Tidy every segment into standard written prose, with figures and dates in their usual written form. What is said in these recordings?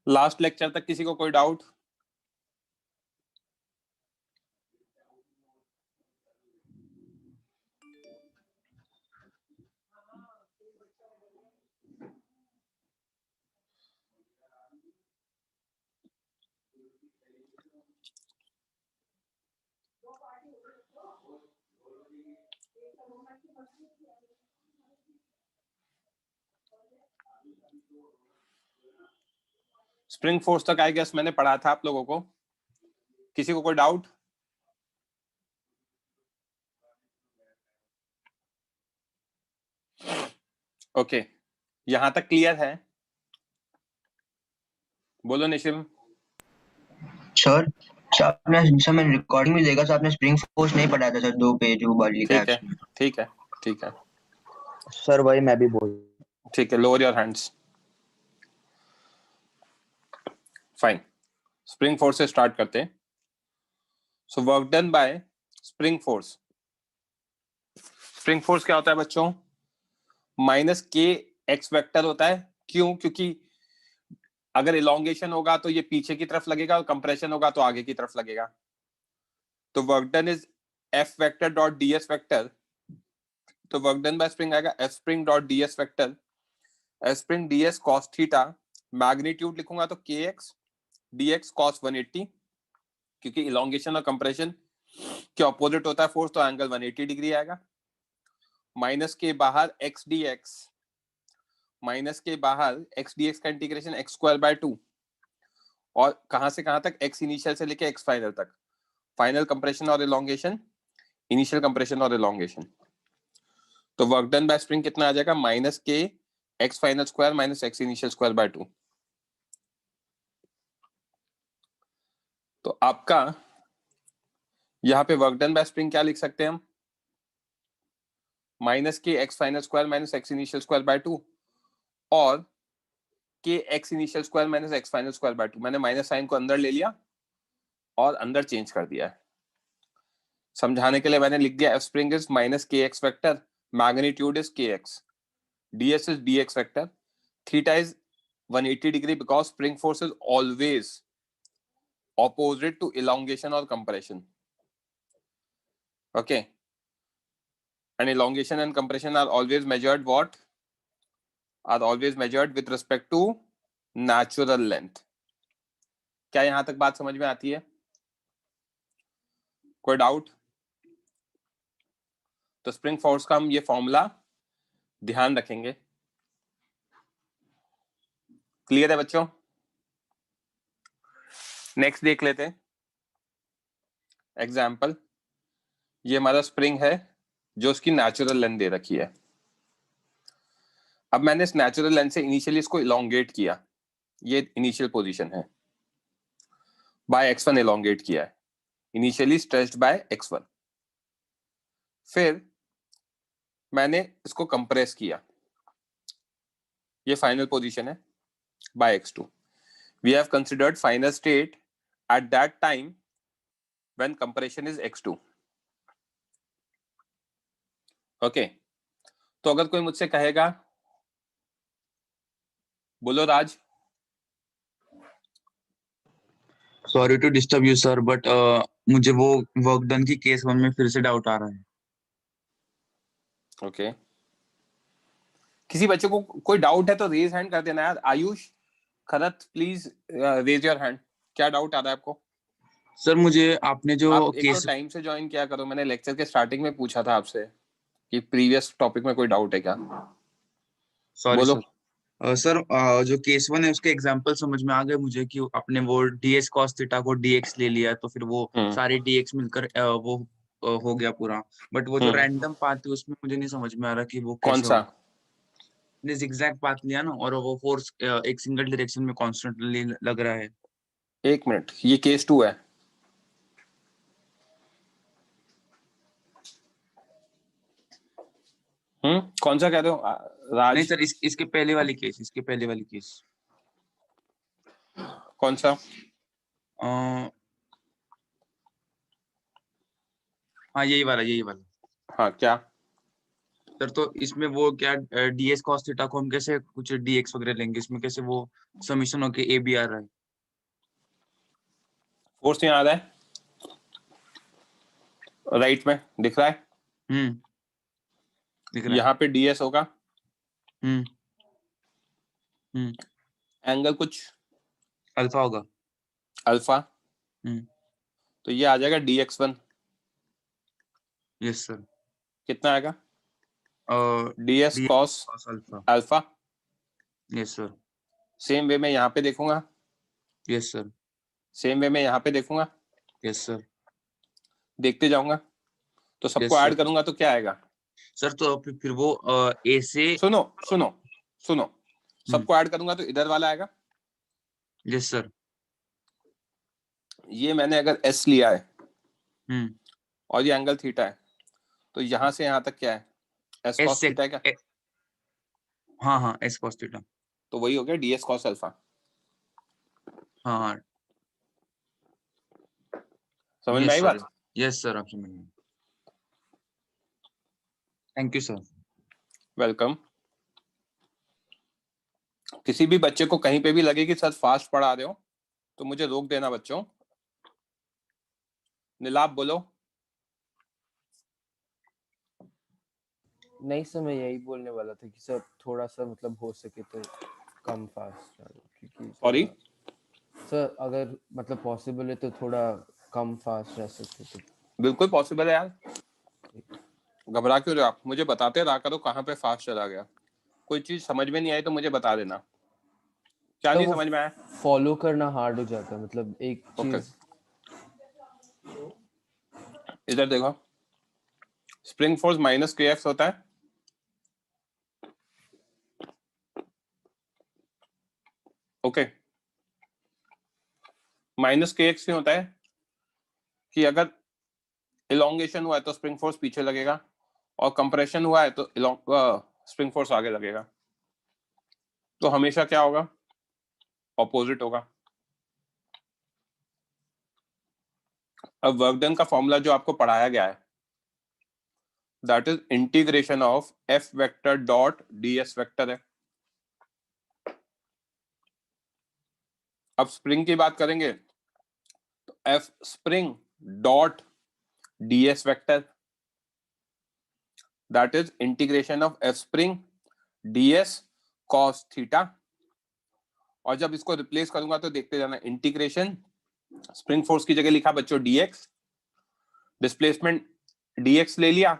Last lecture तक किसी को कोई डाउट? स्प्रिंग फोर्स तक आई गेस मैंने पढ़ा था आप लोगों को। किसी को कोई डाउट? ओके, यहां तक क्लियर है? बोलो निशिम। सर आपने सर मैंने रिकॉर्डिंग में देखा, सर आपने स्प्रिंग फोर्स नहीं पढ़ाया था सर, 2 पेज ऊपर लिखा है ठीक है, उसमें। ठीक है, ठीक है सर वही मैं भी बोल। ठीक है, lower your hands. Fine, spring force से स्टार्ट करते हैं। So work done by spring force. Spring force क्या होता है बच्चों? माइनस के एक्स वेक्टर होता है। क्यों? क्योंकि अगर इलोंगेशन होगा तो ये पीछे की तरफ लगेगा और कंप्रेशन होगा तो आगे की तरफ लगेगा। तो work done is F vector dot D S vector. तो वर्क डन बाय स्प्रिंग आएगा F spring dot D S vector, F spring D S cos theta, magnitude लिखूंगा तो के एक्स डी एक्स कॉस 180, क्योंकि इलोंगेशन और compression के opposite होता है फोर्स, तो एंगल 180 डिग्री आएगा। माइनस के बाहर एक्स डी एक्स, माइनस के बाहर एक्स डी एक्स का इंटीग्रेशन एक्स स्क्वायर बाय 2, और कहां से कहां तक? एक्स इनिशियल से लेके एक्स फाइनल तक। फाइनल कंप्रेशन और इलोंगेशन, इनिशियल कंप्रेशन और इलोंगेशन। तो वर्क डन बाय स्प्रिंग कितना आ जाएगा? Minus k x final square minus x initial square by 2। तो आपका यहां पे वर्क डन बाय स्प्रिंग क्या लिख सकते हैं हम? Minus k x final square minus x initial square by 2 और के x initial square minus x final square by 2। मैंने माइनस साइन को अंदर ले लिया और अंदर चेंज कर दिया है। समझाने के लिए मैंने लिख दिया F spring is minus k x vector, magnitude is के x, ds is dx vector, theta is 180 degree because spring force is always opposite to elongation or compression. Okay, and elongation and compression are always measured what? Are always measured with respect to natural length. क्या यहां तक बात समझ में आती है? कोई doubt? तो स्प्रिंग फोर्स का हम ये फॉर्मूला ध्यान रखेंगे। क्लियर है बच्चों? नेक्स्ट देख लेते हैं एग्जाम्पल। ये हमारा स्प्रिंग है जो उसकी नेचुरल लेंथ दे रखी है। अब मैंने इस नेचुरल लेंथ से इनिशियली इसको इलोंगेट किया, ये इनिशियल पोजीशन है, बाय x1 इलोंगेट किया है, इनिशियली स्ट्रेच्ड बाय x1। फिर मैंने इसको कंप्रेस किया, ये फाइनल पोजीशन है, by x2। We have considered final state at that time when compression is x2। Okay, तो अगर कोई मुझसे कहेगा, बोलो Raj. Sorry to disturb you sir, but मुझे वो वर्क डन की केस 1 में फिर से डाउट आ रहा है। ओके, किसी बच्चे को कोई डाउट है तो रेज हैंड कर देना यार। Ayush Kharat please raise your hand. क्या डाउट आ रहा है आपको? सर मुझे आपने जो आप एक केस तो टाइम से ज्वाइन किया करो। मैंने लेक्चर के स्टार्टिंग में पूछा था आपसे कि प्रीवियस टॉपिक में कोई डाउट है क्या? सॉरी बोलो। सर। सर जो केस 1 है उसके एग्जांपल समझ में आ गए मुझे कि आपने वो ds cos थीटा को dx ले लिया, तो फिर वो सारे dx मिलकर वो हो गया पूरा। बट वो जो रैंडम पाथ है उसमें मुझे नहीं समझ में आ रहा कि वो कौन कैसे सा? होगा। ने zigzag पाथ लिया ना, और वो फोर्स एक सिंगल डायरेक्शन में कॉन्स्टेंटली लग रहा है। एक मिनट, ये केस 2 है। कौन सा कह रहे हो राज? नहीं सर, इसके पहले वाली केस कौन सा? हाँ यही वाला। हाँ क्या? सर तो इसमें वो क्या डीएस कॉस थीटा को हम कैसे कुछ डीएक्स वगैरह लेंगे, इसमें कैसे वो समीशन होके ए बी आ रहा है? फोर्स यहाँ आ रहा है, राइट में दिख रहा है, दिख रहा है। यहाँ पे डीएस होगा, हम्म एंगल कुछ अल्फा होगा। अल्फा, हम्म तो ये आ जाएगा dx1। Yes sir. कितना आएगा? ds D cos cos alpha. Alpha. Yes sir. Same way में यहाँ पे देखूंगा, यस सर। सेम वे में यहाँ पे देखूंगा, यस सर। देखते जाऊंगा, तो सबको यस ऐड सर। करूंगा तो क्या आएगा? सर तो फिर वो ए से। सुनो सुनो सुनो, सबको ऐड करूंगा तो इधर वाला आएगा। Yes sir. ये मैंने अगर s लिया है हम्म और ये एंगल थीटा है, तो यहाँ से यहाँ तक क्या है? s एस cos से थीटा है क्या? हाँ हाँ एस कॉस थीटा। तो वही हो गया ds cos अल्फा। हाँ हाँ। समझ में यस आई सर। बात? यस सर, आप समझ गए। Thank you sir. वेलकम। किसी भी बच्चे को कहीं पे भी लगे कि सर फास्ट पढ़ा रहे हो तो मुझे रोक देना बच्चों। नीलाभ बोलो। नहीं सर, मैं यही बोलने वाला था कि सर थोड़ा सा मतलब हो सके तो कम फास्ट क्योंकि सॉरी, सर अगर मतलब पॉसिबल है तो थोड़ा कम फास्ट रह सकते तो। बिल्कुल पॉसिबल है यार, घबरा क्यों रहे हो आप? मुझे बताते रहा करो कहाँ पे फास्ट चला गया। कोई चीज समझ में नहीं आई तो मुझे बता देना। क्या नहीं वो समझ में आया? फॉलो करना हार्ड हो जाता है, मतलब एक ओके, चीज। इधर देखो, spring force minus k x होता है, ओके। माइनस के एक्स क्यों होता है? कि अगर इलोंगेशन हुआ है तो स्प्रिंग फोर्स पीछे लगेगा, और कंप्रेशन हुआ है तो स्प्रिंग फोर्स आगे लगेगा। तो हमेशा क्या होगा? ऑपोजिट होगा। अब वर्क डन का फॉर्मूला जो आपको पढ़ाया गया है, that is integration of F vector dot ds vector है। अब स्प्रिंग की बात करेंगे तो F spring dot ds vector, that is integration of F spring ds cos theta. और जब इसको रिप्लेस करूंगा तो देखते जाना, इंटीग्रेशन स्प्रिंग फोर्स की जगह लिखा बच्चों dx, डिस्प्लेसमेंट dx ले लिया,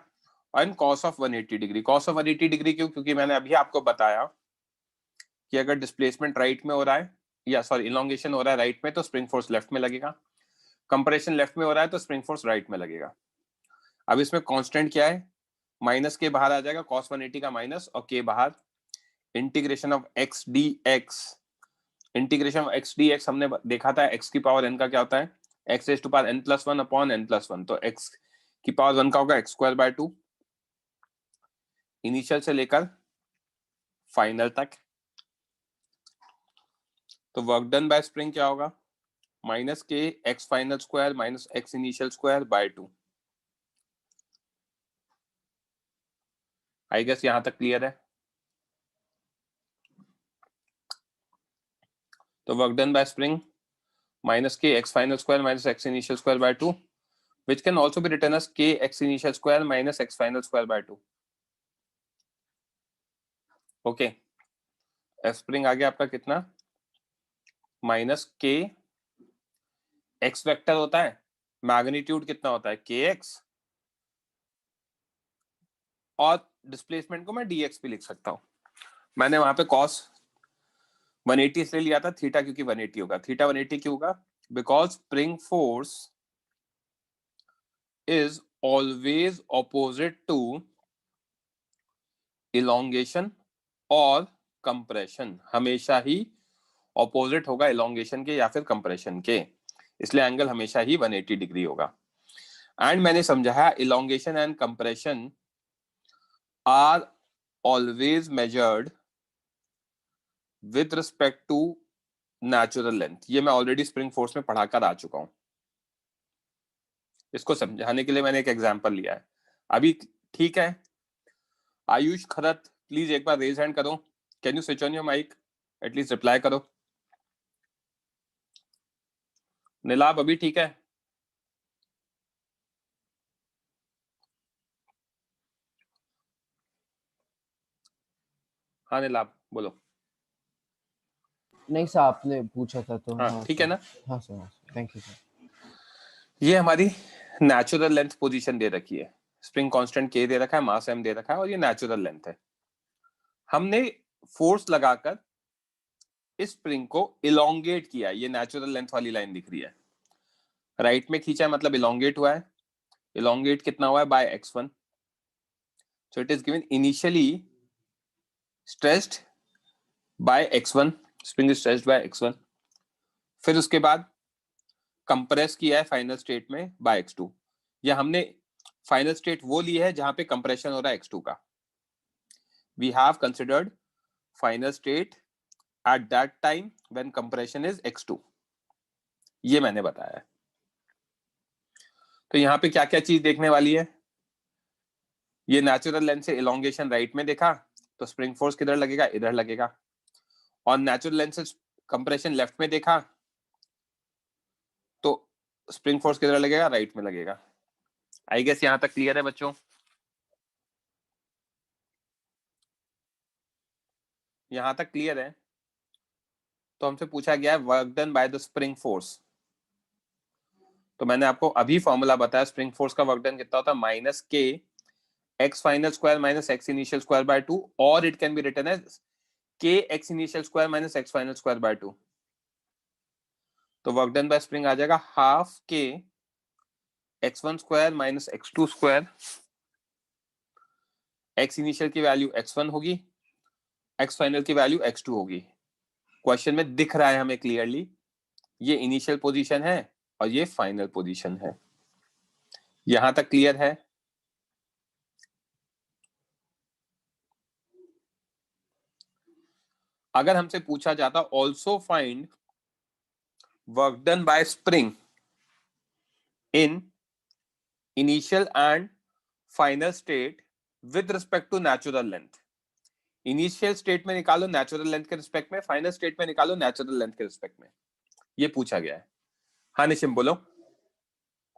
और cos of 180 degree. cos of 180 degree क्यों? क्योंकि मैंने अभी आपको बताया कि अगर डिस्प्लेसमेंट राइट में हो रहा है, या सॉरी इलोंगेशन हो रहा है राइट में, तो स्प्रिंग फोर्स लेफ्ट में लगेगा। कंप्रेशन लेफ्ट में हो रहा है तो स्प्रिंग फोर्स राइट में लगेगा। अब इसमें कांस्टेंट क्या है? माइनस के बाहर आ जाएगा, cos 180 का माइनस और के बाहर। Integration of x dx, integration of x dx हमने देखा था x की पावर n का क्या होता है? x raise to power n+1 upon n+1, तो x की पावर 1 का होगा x²/2 इनिशियल से लेकर फाइनल तक। तो वर्क डन बाय स्प्रिंग क्या होगा? Minus k x final square minus x initial square by 2। I guess यहां तक क्लियर है। तो work done by spring minus k x final square minus x initial square by 2, which can also be written as k x initial square minus x final square by 2. Okay, F spring आ गया आपका कितना? Minus k x vector होता है, magnitude कितना होता है? के एक्स, और डिस्प्लेसमेंट को मैं dx भी लिख सकता हूं। मैंने वहां पे cos 180 इसलिए लिया था, थीटा क्योंकि 180 होगा। थीटा 180 क्यों होगा? Because spring force is always opposite to elongation और कंप्रेशन। हमेशा ही ऑपोजिट होगा इलोंगेशन के या फिर कंप्रेशन के, इसलिए एंगल हमेशा ही 180 डिग्री होगा। एंड मैंने समझाया elongation and compression are always measured with respect to natural length. ये मैं ऑलरेडी स्प्रिंग फोर्स में पढ़ाकर आ चुका हूं। इसको समझाने के लिए मैंने एक एग्जांपल लिया है अभी, ठीक है? आयुष खरत, प्लीज एक बार रेज हैंड करो. Can you switch on your mic? At least reply करो. नीलाभ अभी ठीक है? हाँ नीलाभ बोलो. नहीं सर, आपने पूछा था तो हाँ ठीक है ना. हाँ सर, थैंक यू सर. ये हमारी नेचुरल लेंथ पोजीशन दे रखी है. स्प्रिंग कांस्टेंट के दे रखा है, मास m दे रखा है और ये नेचुरल लेंथ है. हमने फोर्स लगाकर इस स्प्रिंग को इलोंगेट किया. ये नेचुरल लेंथ वाली लाइन दिख रही है. राइट में खींचा है मतलब इलोंगेट हुआ है. इलोंगेट कितना हुआ है? By x1. So it is given initially stressed by x1. Spring is stressed by x1. फिर उसके बाद कंप्रेस किया है फाइनल स्टेट में बाय x2. या हमने फाइनल स्टेट वो ली है जहां पे कंप्रेशन हो रहा है x2 का. We have considered final state at that time when compression is x2. ये मैंने बताया है. तो यहाँ पे क्या क्या चीज देखने वाली है? ये नेचुरल लेंथ से इलोंगेशन राइट में देखा तो स्प्रिंग फोर्स किधर लगेगा? इधर लगेगा. और नेचुरल लेंथ से कंप्रेशन लेफ्ट में देखा तो स्प्रिंग फोर्स किधर लगेगा? राइट में लगेगा. आई गेस यहां तक क्लियर है बच्चों? यहां तक क्लियर है? तो हमसे पूछा गया है work done by the spring force. तो मैंने आपको अभी फॉर्मूला बताया. स्प्रिंग फोर्स का वर्क डन कितना होता है? Minus k x final square minus x initial square by 2, और it can be written as k x initial square minus x final square by 2. तो वर्क डन बाय स्प्रिंग आ जाएगा half k x1 square minus x2 square. x initial की value x1 होगी, x final की value x2 होगी. Question में दिख रहा है हमें क्लियरली, ये इनिशियल पोजीशन है और ये फाइनल पोजीशन है. यहां तक क्लियर है? अगर हमसे पूछा जाता also find work done by spring in initial and final state with respect to natural length. Initial state में निकालो नेचुरल लेंथ के रिस्पेक्ट में, फाइनल स्टेट में निकालो नेचुरल लेंथ के रिस्पेक्ट में. ये पूछा गया है. हाँ निशिम बोलो.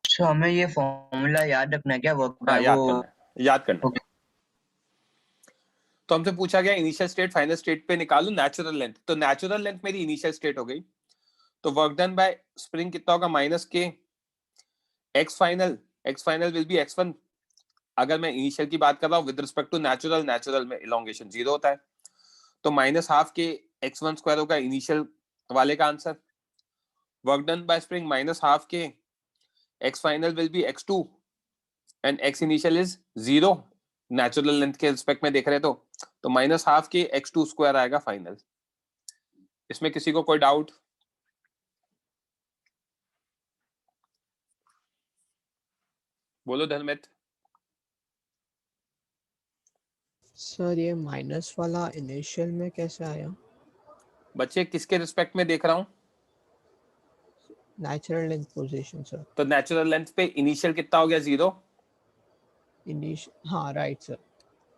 सो हमें ये फॉर्मूला याद रखना है क्या? वर्क हाँ याद वो करना है, याद करना है. ओके. तो हमसे पूछा गया इनिशियल स्टेट फाइनल स्टेट पे निकालो नेचुरल लेंथ. तो नेचुरल लेंथ मेरी इनिशियल स्टेट हो गई. तो वर्क डन बाय स्प्रिंग कितना होगा? Minus k x final will be x1. अगर मैं इनिशियल की बात कर रहा हूँ with respect to natural, natural में इलोंगेशन 0 होता है. तो minus half k x1 square होगा इनिशियल वाले का answer. Work done by spring minus half के x final will be x2 and x initial is 0. Natural length के रिस्पेक्ट में देख रहे तो माइनस हाफ के x2 स्क्वायर आएगा फाइनल. इसमें किसी को कोई डाउट? बोलो धर्मित. सर ये माइनस वाला इनिशियल में कैसे आया? बच्चे किसके रिस्पेक्ट में देख रहा हूँ? Natural length position sir. तो नेचुरल लेंथ पे इनिशियल कितना हो गया? 0. हाँ राइट सर.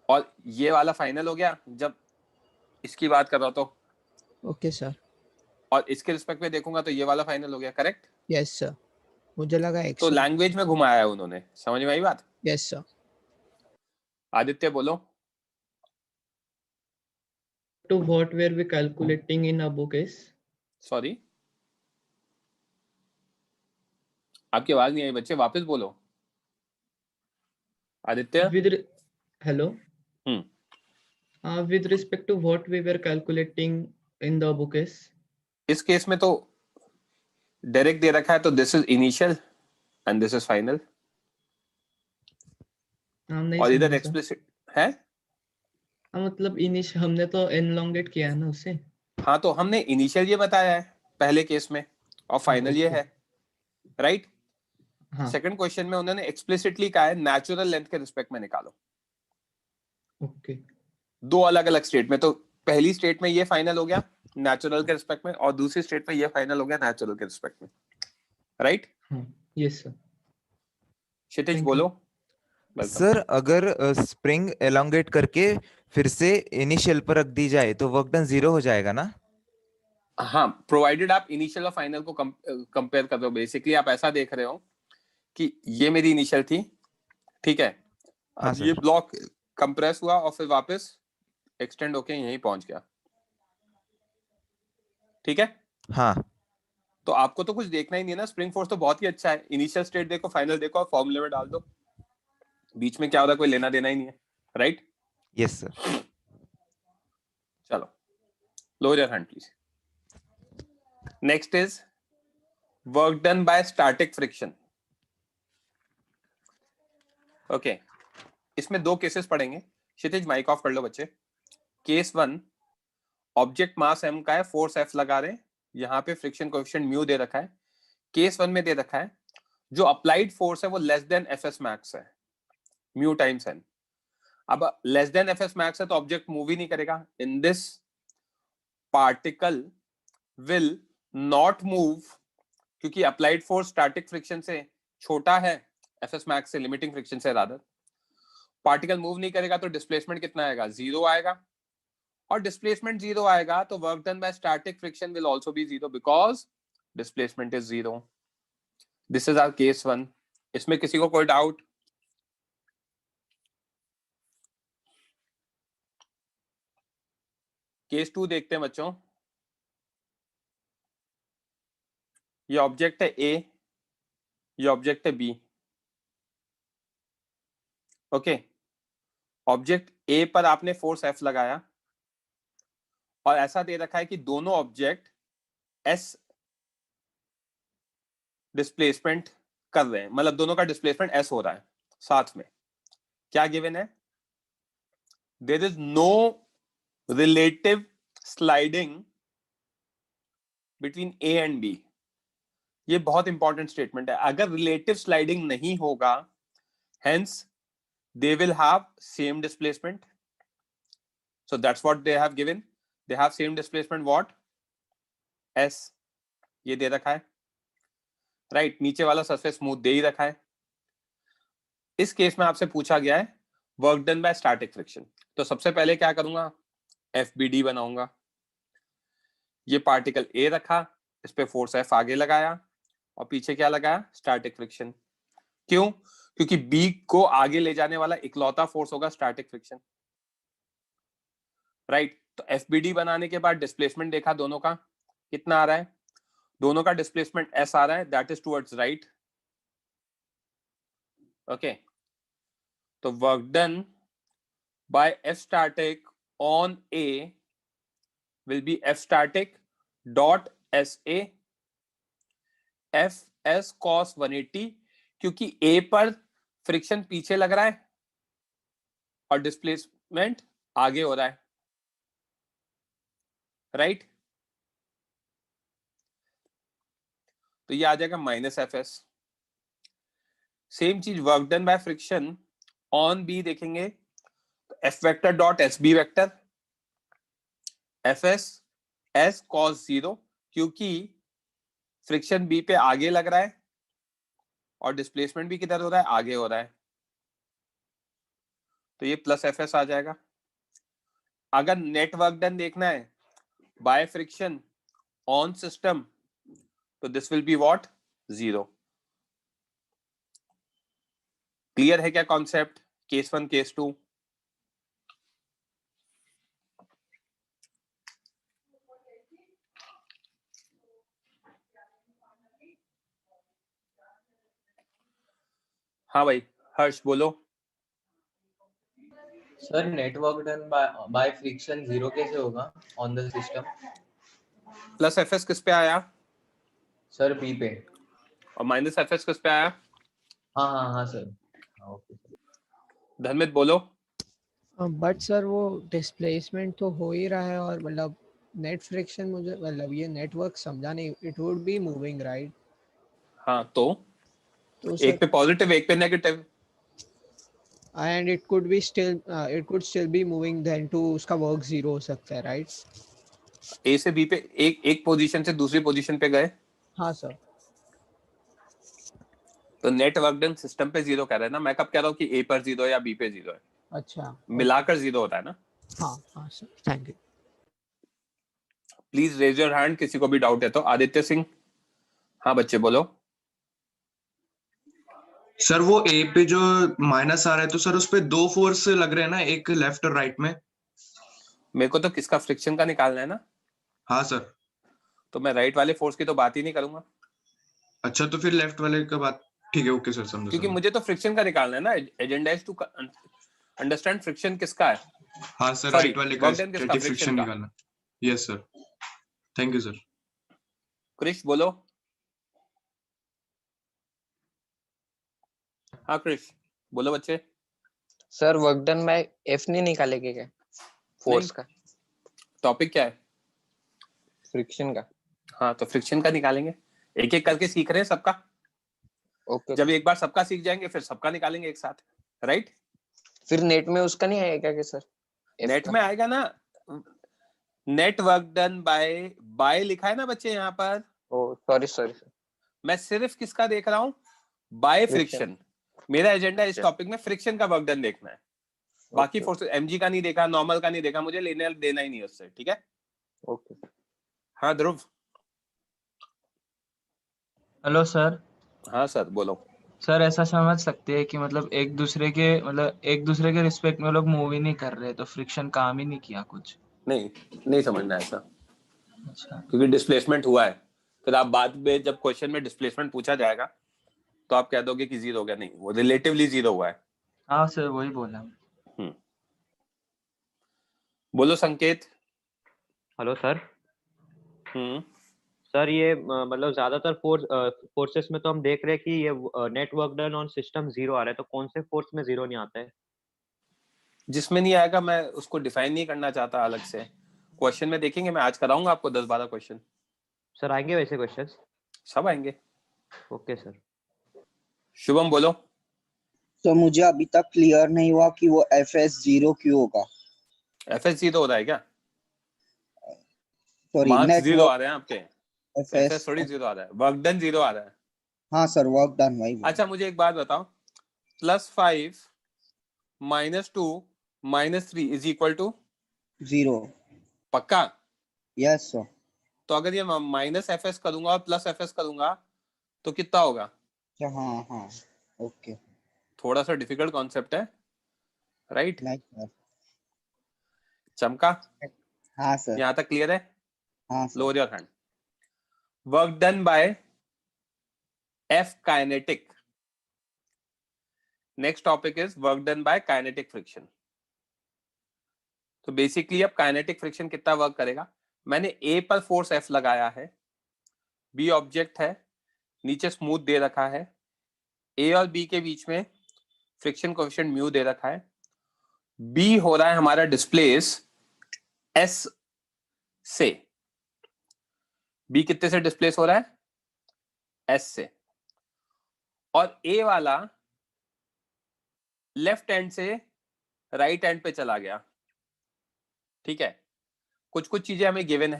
और ये वाला फाइनल हो गया जब इसकी बात कर रहा हूं तो. Okay sir. और इसके रिस्पेक्ट में देखूंगा तो ये वाला फाइनल हो गया. करेक्ट? Yes sir. मुझे लगा तो एक्स. लैंग्वेज में घुमाया है उन्होंने. समझ में आई बात? Yes sir. आदित्य बोलो. To what were we calculating in Abu case? Sorry आपकी आवाज नहीं आई बच्चे, वापस बोलो. Aditya. Hello. With respect to what we were calculating in the Abu case? इस केस में तो डायरेक्ट दे रखा है तो this is initial and this is final. और इधर एक्सप्लिसिट है. मतलब इनिशियल हमने तो एनलॉन्गेट किया है ना उसे. हाँ तो हमने इनिशियल ये बताया है पहले केस में और फाइनल ये है. राइट? सेकंड क्वेश्चन में उन्होंने एक्सप्लिसिटली कहा है नेचुरल लेंथ के रिस्पेक्ट में निकालो. ओके. दो अलग अलग स्टेट में. तो पहली स्टेट में ये फाइनल हो गया नेचुरल के रिस्पेक्ट में और दूसरी स्टेट में ये फाइनल हो गया नेचुरल के रिस्पेक्ट में. राइट? Yes sir. क्षितिज बोलो. सर अगर स्प्रिंग एलोंगेट करके फिर से इनिशियल पर रख दी जाए तो वर्क डन 0 हो जाएगा ना? हाँ, प्रोवाइडेड आप इनिशियल और फाइनल को कंपेयर कर रहे हो। बेसिकली आप ऐसा देख रहे हो कि ये मेरी इनिशियल थी, ठीक है, हाँ अब ये सर। ब्लॉक कंप्रेस हुआ और फिर वापस एक्सटेंड होके यहीं पहुंच गया, ठीक है। हाँ तो आपको तो कुछ देखना ही नहीं है ना, स्प्रिंग फोर्स तो बहुत ही अच्छा है। इनिशियल स्टेट देखो, फाइनल देखो और फॉर्मूले में डाल दो, बीच में क्या हो रहा है कोई लेना देना ही नहीं है, राइट। Yes sir. चलो, lower your hand please. Next is work done by static friction. Okay, इसमें दो केसेस पढ़ेंगे। क्षितिज माइक ऑफ कर लो बच्चे। केस 1, ऑब्जेक्ट मास m का है, फोर्स F लगा रहे हैं, यहाँ पे फ्रिक्शन कोएफिशिएंट म्यू दे रखा है। केस 1 में दे रखा है जो अप्लाइड फोर्स है वो लेस देन Fs मैक्स है, म्यू टाइम्स n। अब लेस देन Fs मैक्स है तो ऑब्जेक्ट मूव ही नहीं करेगा। In this particle will not move क्योंकि अप्लाइड फोर्स स्टैटिक फ्रिक्शन से छोटा है, Fs मैक्स से, लिमिटिंग फ्रिक्शन से रादर। पार्टिकल मूव नहीं करेगा तो डिस्प्लेसमेंट कितना आएगा? 0 आएगा। और डिस्प्लेसमेंट 0 आएगा तो work done by static friction will also be 0 because displacement is 0। This is our case 1। इसमें किसी को कोई डाउट? केस 2 देखते हैं बच्चों। ये ऑब्जेक्ट है A, ये ऑब्जेक्ट है B। ओके, ऑब्जेक्ट A पर आपने फोर्स F लगाया और ऐसा दे रखा है कि दोनों ऑब्जेक्ट S डिस्प्लेसमेंट कर रहे हैं, मतलब दोनों का डिस्प्लेसमेंट S हो रहा है साथ में। क्या गिवन है? There is no relative sliding between A and B। ये बहुत इंपॉर्टेंट स्टेटमेंट है। अगर रिलेटिव स्लाइडिंग नहीं होगा, hence they will have same displacement. So that's what they have given. They have same displacement what? S। ये दे रखा है, right. नीचे वाला सरफेस स्मूथ दे ही रखा है। इस केस में आपसे पूछा गया है work done by static friction. तो सबसे पहले क्या करूंगा? FBD बनाऊंगा। ये पार्टिकल A रखा, इस पे फोर्स F आगे लगाया और पीछे क्या लगाया? Static friction. क्यों? क्योंकि B को आगे ले जाने वाला इकलौता फोर्स होगा स्टैटिक फ्रिक्शन, राइट। तो FBD बनाने के बाद डिस्प्लेसमेंट देखा दोनों का, कितना आ रहा है? दोनों का डिस्प्लेसमेंट S आ रहा है, that is towards right. Okay, तो work done by F static on A will be F static dot SA Fs cos 180, क्योंकि A पर फ्रिक्शन पीछे लग रहा है और डिस्प्लेसमेंट आगे हो रहा है, राइट। तो ये आ जाएगा माइनस Fs। सेम चीज work done by friction on B देखेंगे तो F vector dot SB vector Fs S cos 0, क्योंकि फ्रिक्शन B पे आगे लग रहा है और डिस्प्लेसमेंट भी किधर हो रहा है? आगे हो रहा है, तो ये प्लस Fs आ जाएगा। अगर नेट वर्क डन देखना है बाय फ्रिक्शन ऑन सिस्टम तो this will be what? 0। Clear है क्या कॉन्सेप्ट? Case 1 case 2। हाँ भाई हर्ष बोलो। Sir network done by friction 0 कैसे होगा on the system? Plus Fs किस पे आया? सर बी पे। और माइनस Fs किस पे आया? हाँ सर, ओके। धर्मित बोलो। बट सर वो डिस्प्लेसमेंट तो हो ही रहा है और मतलब नेट फ्रिक्शन, मुझे मतलब ये नेटवर्क समझा नहीं। It would be moving right? हाँ तो तो एक पे पॉजिटिव एक पे negative, and it could still be moving then too उसका वर्क 0 हो सकता है राइट? A से B पे एक पोजीशन से दूसरी पोजीशन पे गए, हाँ सर। तो नेट वर्क डन सिस्टम पे 0 कह रहे हैं ना, मैं कब कह रहा हूँ कि ए पर 0 है या बी पे 0 है, अच्छा मिलाकर 0 होता है ना। हाँ हाँ sir, thank you. Please raise your hand, किसी को भी डाउट है तो। आदित्य सिंह, हाँ बच्चे बोलो। सर वो ए पे जो माइनस आ रहा है तो सर उस पे 2 फोर्स लग रहे हैं ना, एक लेफ्ट और राइट में। मेरे को तो किसका फ्रिक्शन का निकालना है ना, हाँ सर। तो मैं राइट वाले फोर्स की तो बात ही नहीं करूंगा, अच्छा तो फिर लेफ्ट वाले का बात, ठीक है ओके सर, समझो क्योंकि समझो। मुझे तो फ्रिक्शन का निकालना है ना। Agenda is to understand friction किसका है, हाँ सर, सॉरी राइट वाले का वर्क डन किसका, स्टैटिक फ्रिक्शन फ्रिक्शन का। निकालना। Yes sir, thank you sir. Krish बोलो। हाँ क्रिश बोलो बच्चे। Sir work done by F नहीं निकालेंगे क्या फोर्स का, टॉपिक क्या है, फ्रिक्शन का? हाँ तो फ्रिक्शन का निकालेंगे, एक एक करके सीख रहे हैं सबका। ओके, जब एक बार सबका सीख जाएंगे फिर सबका निकालेंगे एक साथ, राइट। फिर नेट में उसका नहीं आएगा क्या सर? F नेट का? में आएगा ना, नेट वर्क डन बाय लिखा है ना बच्चे यहाँ पर। ओ सॉरी सॉरी सर, मैं सिर्फ किसका देख रहा हूँ, बाय Friction. फ्रिक्शन। मेरा एजेंडा इस अच्छा। टॉपिक में फ्रिक्शन का वर्क डन देखना है, बाकी ओके फोर्सेस एमजी का नहीं देखा, नॉर्मल का नहीं देखा, मुझे लेने देना ही नहीं उससे, ठीक है। ओके। हाँ ध्रुव। Hello sir. हाँ सर बोलो। सर ऐसा समझ सकते हैं कि मतलब एक दूसरे के रिस्पेक्ट में लोग मूव ही नहीं कर रहे, तो फ्रिक्शन काम ही नहीं किया कुछ। नहीं समझना ऐसा, अच्छा क्योंकि डिस्प्लेसमेंट हुआ है। फिर आप बाद में जब क्वेश्चन में डिस्प्लेसमेंट पूछा जाएगा तो आप कह दोगे कि 0 हो गया, नहीं वो रिलेटिवली 0 हुआ है। हाँ सर, वही बोला। बोलो संकेत। Hello sir. सर ये मतलब ज्यादातर फोर्सेस में तो हम देख रहे हैं कि ये net work done on system 0 आ रहा है, तो कौन से फोर्स में 0 नहीं आता है? जिसमें नहीं आएगा मैं उसको डिफाइन नहीं करना चाहता अलग से, क्वेश्चन में देखेंगे। मैं आज कराऊंगा आपको 10-12 क्वेश्चन। सर आएंगे वैसे क्वेश्चंस? सब आएंगे। Okay sir. शुभम बोलो। तो मुझे अभी तक क्लियर नहीं हुआ कि वो FS 0 क्यों होगा। FS 0 हो रहा है क्या? सॉरी, मार्क्स नेट 0 आ रहे हैं आपके, FS FS थोड़ी 0 आ रहा है, वर्क डन 0 आ रहा है। हाँ सर, वर्क डन वही। अच्छा मुझे एक बात बताओ, +5 -2 -3 इज इक्वल टू 0। पक्का? Yes sir. तो अगर ये -FS करूंगा और +FS करूंगा तो कितना होगा? हाँ हाँ ओके। थोड़ा सा डिफिकल्ट कॉन्सेप्ट है, राइट? नहीं सर। चमका? हाँ सर। यहाँ तक क्लियर है? हाँ sir. Lower your hand. Work done by F kinetic. Next topic is work done bye kinetic friction. तो बेसिकली अब काइनेटिक फ्रिक्शन कितना वर्क करेगा, मैंने A पर फोर्स F लगाया है, B ऑब्जेक्ट है, नीचे स्मूथ दे रखा है, A और B के बीच में फ्रिक्शन कोएफिशिएंट म्यू दे रखा है, B हो रहा है हमारा डिस्प्लेस S से। B कितने से डिस्प्लेस हो रहा है? S से। और A वाला लेफ्ट हैंड से राइट हैंड पे चला गया, ठीक है। कुछ कुछ चीजें हमें गिवन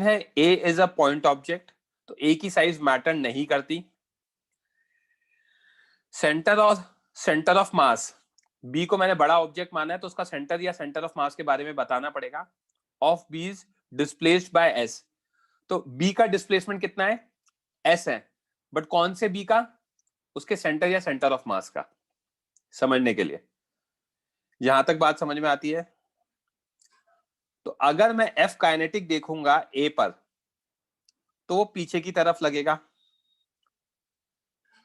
है A is a point object, तो A की साइज मैटर नहीं करती। सेंटर ऑफ मास, B को मैंने बड़ा ऑब्जेक्ट माना है तो उसका सेंटर या सेंटर ऑफ मास के बारे में बताना पड़ेगा। Of B is displaced by S, तो B का डिस्प्लेसमेंट कितना है? S है, बट कौन से B का? उसके सेंटर या सेंटर ऑफ मास का, समझने के लिए। यहां तक बात समझ में आती है? तो अगर मैं F काइनेटिक देखूंगा A पर तो वो पीछे की तरफ लगेगा,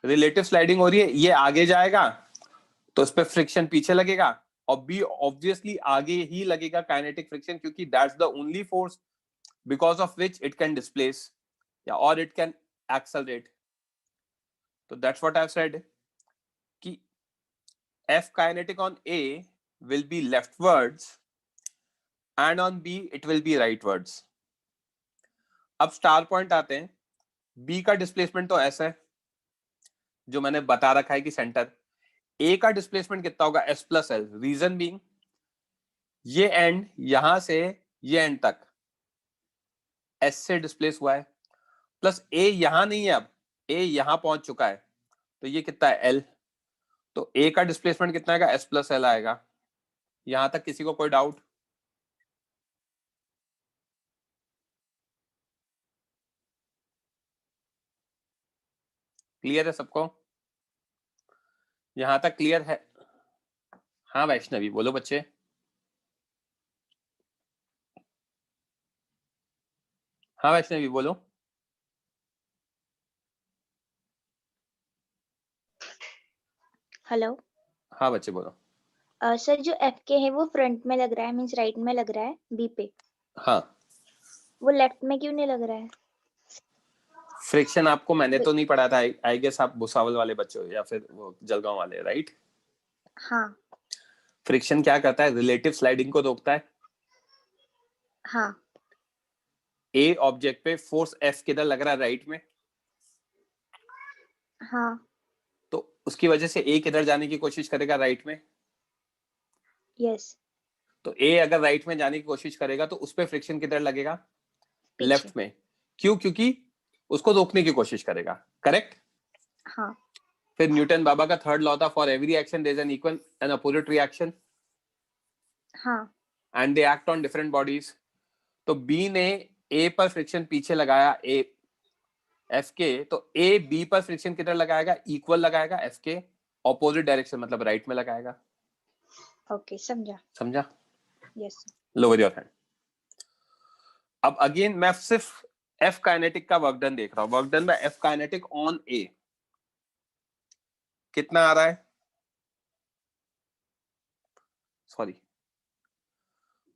रिलेटिव स्लाइडिंग हो रही है, ये आगे जाएगा तो उस पर फ्रिक्शन पीछे लगेगा, और B ऑब्वियसली आगे ही लगेगा काइनेटिक फ्रिक्शन, क्योंकि that's the only force because of which it can displace या और इट कैन एक्सेलरेट। तो that's what I have said कि F kinetic on A will be leftwards and on B it will be rightwards. अब star point आते हैं। B का displacement तो ऐसा है जो मैंने बता रखा है कि सेंटर। A का डिस्प्लेसमेंट कितना होगा? S + L। रीजन बीइंग ये एंड यहां से ये एंड तक S से डिस्प्लेस हुआ है, प्लस A यहां नहीं है, अब ए यहां पहुंच चुका है, तो ये कितना है एल, तो ए का डिस्प्लेसमेंट कितना आएगा एस प्लस एल आएगा। यहां तक किसी को कोई डाउट? क्लियर है सबको? यहां तक क्लियर है? हाँ वैष्णवी बोलो बच्चे। हाँ वैष्णवी बोलो। हेलो। हाँ बच्चे बोलो। सर जो एफ के है वो फ्रंट में लग रहा है, मीन्स राइट में लग रहा है बी पे, हाँ वो लेफ्ट में क्यों नहीं लग रहा है? फ्रिक्शन आपको मैंने तो नहीं पढ़ा था, आई गेस आप भुसावल वाले बच्चे हो या फिर वो जलगांव वाले, राइट? हाँ फ्रिक्शन क्या करता है, रिलेटिव स्लाइडिंग को रोकता है। हाँ ए ऑब्जेक्ट पे फोर्स एफ किधर लग रहा है, राइट में, हाँ तो उसकी वजह से ए किधर जाने की कोशिश करेगा, राइट में। यस। तो ए अगर राइट में जाने की कोशिश करेगा तो उस पे फ्रिक्शन किधर लगेगा, लेफ्ट में। क्यों? क्योंकि उसको रोकने की कोशिश करेगा, करेक्ट। हाँ फिर न्यूटन बाबा का थर्ड लॉ था, for every action there is an equal and opposite reaction हाँ and they act on different bodies. तो बी ने ए पर फ्रिक्शन पीछे लगाया ए एफ के, तो ए बी पर फ्रिक्शन किधर लगाएगा, इक्वल लगाएगा, एफ के ऑपोजिट डायरेक्शन मतलब राइट में लगाएगा। ओके समझा। समझा? यस। Lower your hand. अब अगेन मैं सिर्फ एफ काइनेटिक का वर्क डन देख रहा हूं, work done by F kinetic on A कितना आ रहा है, sorry,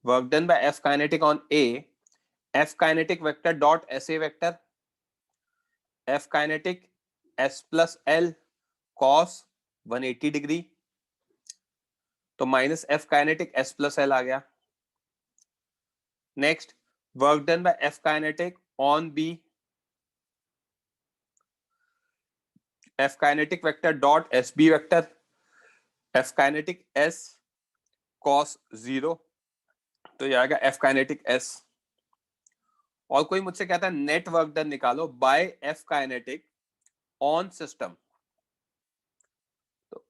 work done by F kinetic on A, F kinetic vector dot S A vector, F kinetic S plus L cos 180 degree, तो minus F kinetic S plus L आ गया। Next work done by F kinetic on B, F kinetic vector dot S B vector, F kinetic S cos 0, तो ये आएगा F kinetic S. और कोई मुझसे कहता है नेट वर्क डन निकालो by F kinetic on system, तो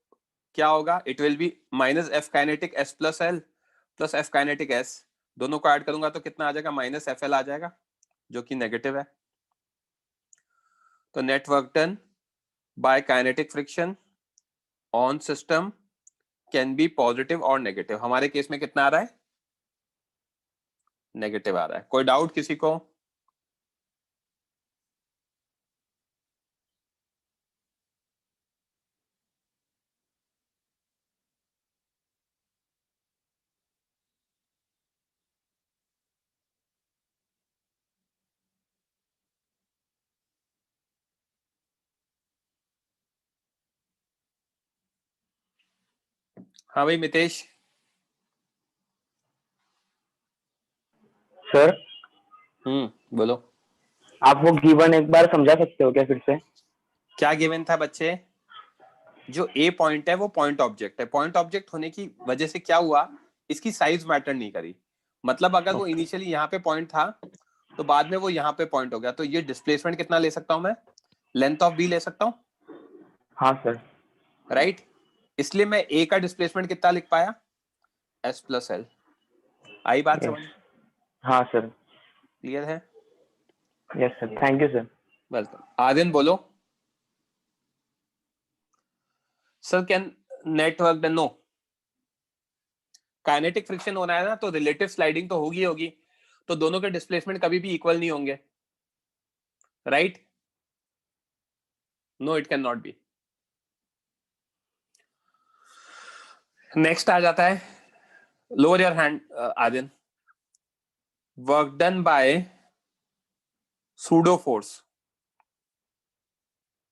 क्या होगा, it will be minus F kinetic S plus L plus F kinetic S, दोनों को ऐड करूंगा तो कितना आ जाएगा, माइनस एफ एल आ जाएगा, जो कि नेगेटिव है। तो net work done bye kinetic friction on system can be positive और नेगेटिव। हमारे केस में कितना आ रहा है, नेगेटिव आ रहा है। कोई डाउट किसी को? हाँ भाई मितेश। सर बोलो। आप वो गिवन एक बार समझा सकते हो क्या फिर से? क्या गिवन था बच्चे? जो ए पॉइंट है वो पॉइंट ऑब्जेक्ट है, पॉइंट ऑब्जेक्ट होने की वजह से क्या हुआ, इसकी साइज मैटर नहीं करी। मतलब अगर वो इनिशियली यहाँ पे पॉइंट था तो बाद में वो यहाँ पे पॉइंट हो गया, तो ये डिस्प्लेसमेंट कितना ले सकता हूँ मैं, लेंथ ऑफ बी ले सकता हूँ। हाँ सर। राइट, इसलिए मैं ए का डिस्प्लेसमेंट कितना लिख पाया, एस प्लस एल। आई बात समझ? हाँ सर। क्लियर है? Yes sir, thank you sir. Welcome. Aryan बोलो। Sir can net work done, no, kinetic friction होना है ना, तो रिलेटिव स्लाइडिंग तो होगी होगी, तो दोनों के डिस्प्लेसमेंट कभी भी इक्वल नहीं होंगे, right? No it can not be. Next आ जाता है, lower your hand Aryan, work done by pseudo force.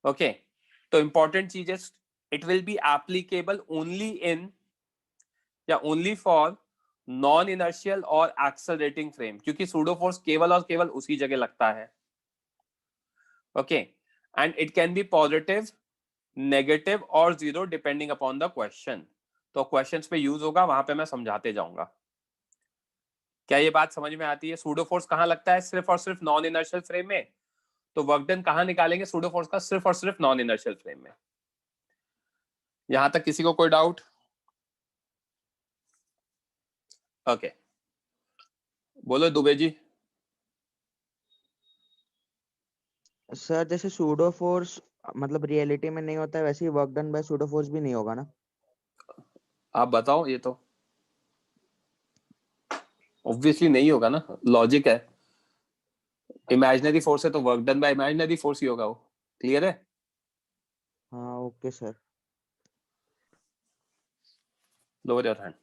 Okay, तो इंपॉर्टेंट चीजेस, it will be applicable only in या ओनली फॉर नॉन इनर्शियल और एक्सेलरेटिंग फ्रेम, क्योंकि सूडो फोर्स केवल और केवल उसी जगह लगता है। Okay, and it can be positive, negative और zero depending upon the question. तो क्वेश्चंस पे यूज होगा, वहां पे मैं समझाते जाऊंगा। क्या ये बात समझ में आती है? सूडो फोर्स कहां लगता है, सिर्फ और सिर्फ नॉन इनर्शियल फ्रेम में, तो वर्क डन कहां निकालेंगे सूडो फोर्स का? सिर्फ और सिर्फ नॉन इनर्शियल फ्रेम में। यहां तक किसी को कोई डाउट? ओके, बोलो दुबे जी। सर जैसे सूडो फोर्स मतलब रियलिटी में नहीं होता है, वैसे ही work done by pseudo force भी नहीं होगा ना? आप बताओ, ये तो ऑब्वियसली नहीं होगा ना, लॉजिक है। इमेजिनरी फोर्स है तो work done by imaginary force ही होगा वो। क्लियर है? हाँ okay sir. Lower your hand.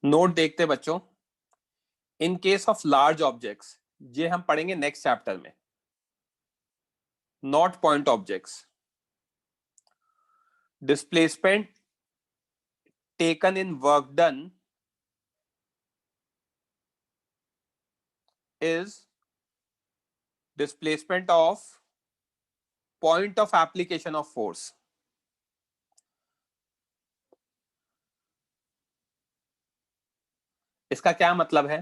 Note देखते बच्चों, in case of large objects, ये हम पढ़ेंगे नेक्स्ट चैप्टर में, not point objects, displacement taken in work done is displacement of point of application of force. इसका क्या मतलब है?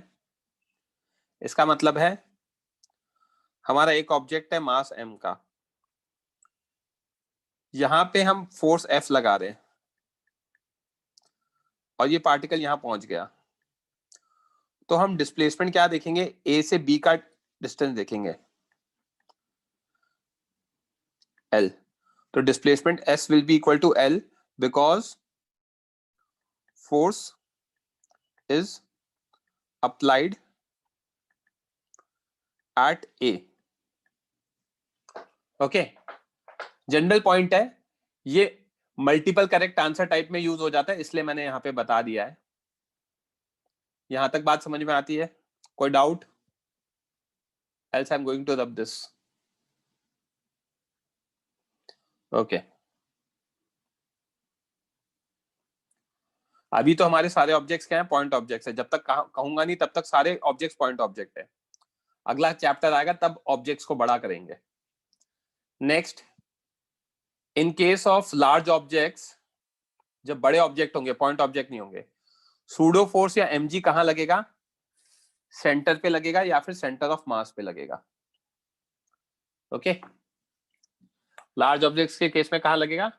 इसका मतलब है हमारा एक ऑब्जेक्ट है मास m का, यहां पे हम फोर्स F लगा रहे हैं और ये पार्टिकल यहां पहुंच गया, तो हम डिस्प्लेसमेंट क्या देखेंगे? A से B का डिस्टेंस देखेंगे L। तो displacement S will be equal to L because force is applied at A। Okay, general point है ये, मल्टीपल करेक्ट आंसर टाइप में यूज हो जाता है, इसलिए मैंने यहां पे बता दिया है। यहां तक बात समझ में आती है? कोई doubt? Else I am going to rub this. Okay, अभी तो हमारे सारे ऑब्जेक्ट्स क्या हैं? पॉइंट ऑब्जेक्ट्स है। जब तक कहूंगा नहीं तब तक सारे ऑब्जेक्ट्स पॉइंट ऑब्जेक्ट है। अगला चैप्टर आएगा तब ऑब्जेक्ट्स को बड़ा करेंगे। Next, in case of large objects, जब बड़े ऑब्जेक्ट होंगे, पॉइंट ऑब्जेक्ट नहीं होंगे, सूडो फोर्स या mg कहां लगेगा? सेंटर पे लगेगा या फिर सेंटर ऑफ मास पे लगेगा। ओके, लार्ज ऑब्जेक्ट्स के केस में कहां लगेगा?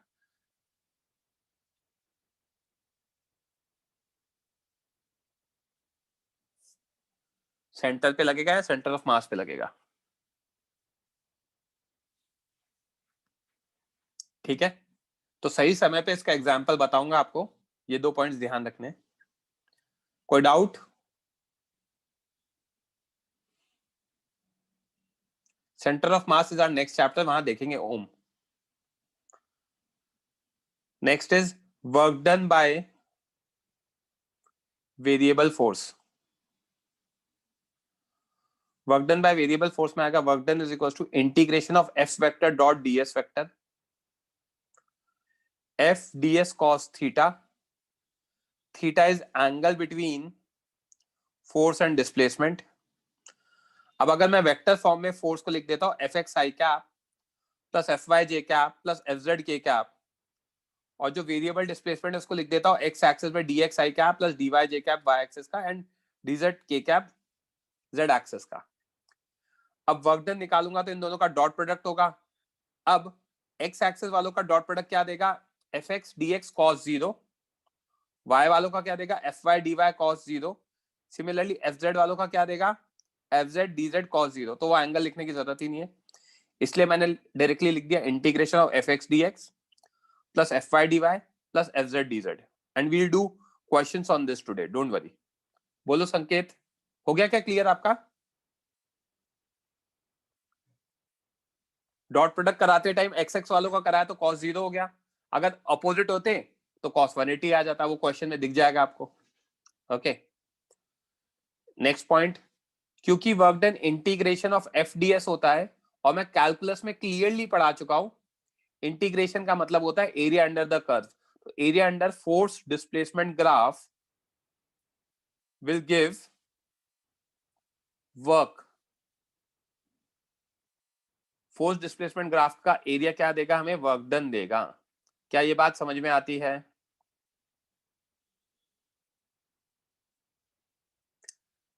सेंटर पे लगेगा या सेंटर ऑफ मास पे लगेगा? ठीक है, तो सही समय पे इसका एग्जांपल बताऊंगा आपको। ये 2 पॉइंट्स ध्यान रखने। कोई doubt? Centre of mass is our next chapter, वहां देखेंगे Om. Next is work done by variable force. Work done by variable force में आएगा work done is equal to integration of F vector dot ds vector, f ds cos theta, theta is angle between force and displacement। अब अगर मैं vector form में force को लिख देता हूं fx i cap plus fy j cap plus fz k cap, और जो वेरिएबल डिस्प्लेसमेंट है उसको लिख देता हूं x एक्सिस पे dx i cap plus dy j cap y axis का and dz k cap z axis का। अब वर्क डन निकालूंगा तो इन दोनों का डॉट प्रोडक्ट होगा। अब x एक्सिस वालों का डॉट प्रोडक्ट क्या देगा? fx dx cos 0, y वालों का क्या देगा? fy dy cos 0, similarly fz वालों का क्या देगा? fz dz cos 0। तो वो एंगल लिखने की जरूरत ही नहीं है, इसलिए मैंने डायरेक्टली लिख दिया integration of fx dx plus fy dy plus fz dz and we'll do questions on this today, don't worry. बोलो संकेत, हो गया क्या क्लियर आपका? डॉट प्रोडक्ट कराते टाइम xx वालों का कराया तो cos 0 हो गया, अगर अपोजिट होते तो cos 180 आ जाता, वो क्वेश्चन में दिख जाएगा आपको। ओके, नेक्स्ट पॉइंट, क्योंकि work done integration of fds होता है और मैं कैलकुलस में क्लियरली पढ़ा चुका हूं, इंटीग्रेशन का मतलब होता है एरिया अंडर द कर्व। तो area under force displacement graph will give work. Force displacement graph का एरिया क्या देगा हमें? वर्क डन देगा। क्या ये बात समझ में आती है?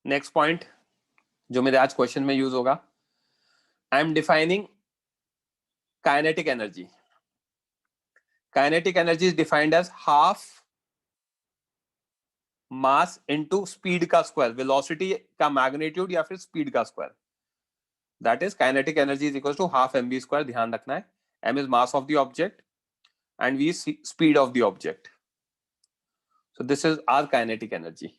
नेक्स्ट पॉइंट जो मेरे आज क्वेश्चन में यूज होगा, I am defining kinetic energy. Kinetic energy is defined as half mass into speed का square, velocity का magnitude या फिर speed का square. That is kinetic energy is equals to half mv square. ध्यान रखना है, m is mass of the object and v is speed of the object. So this is our kinetic energy.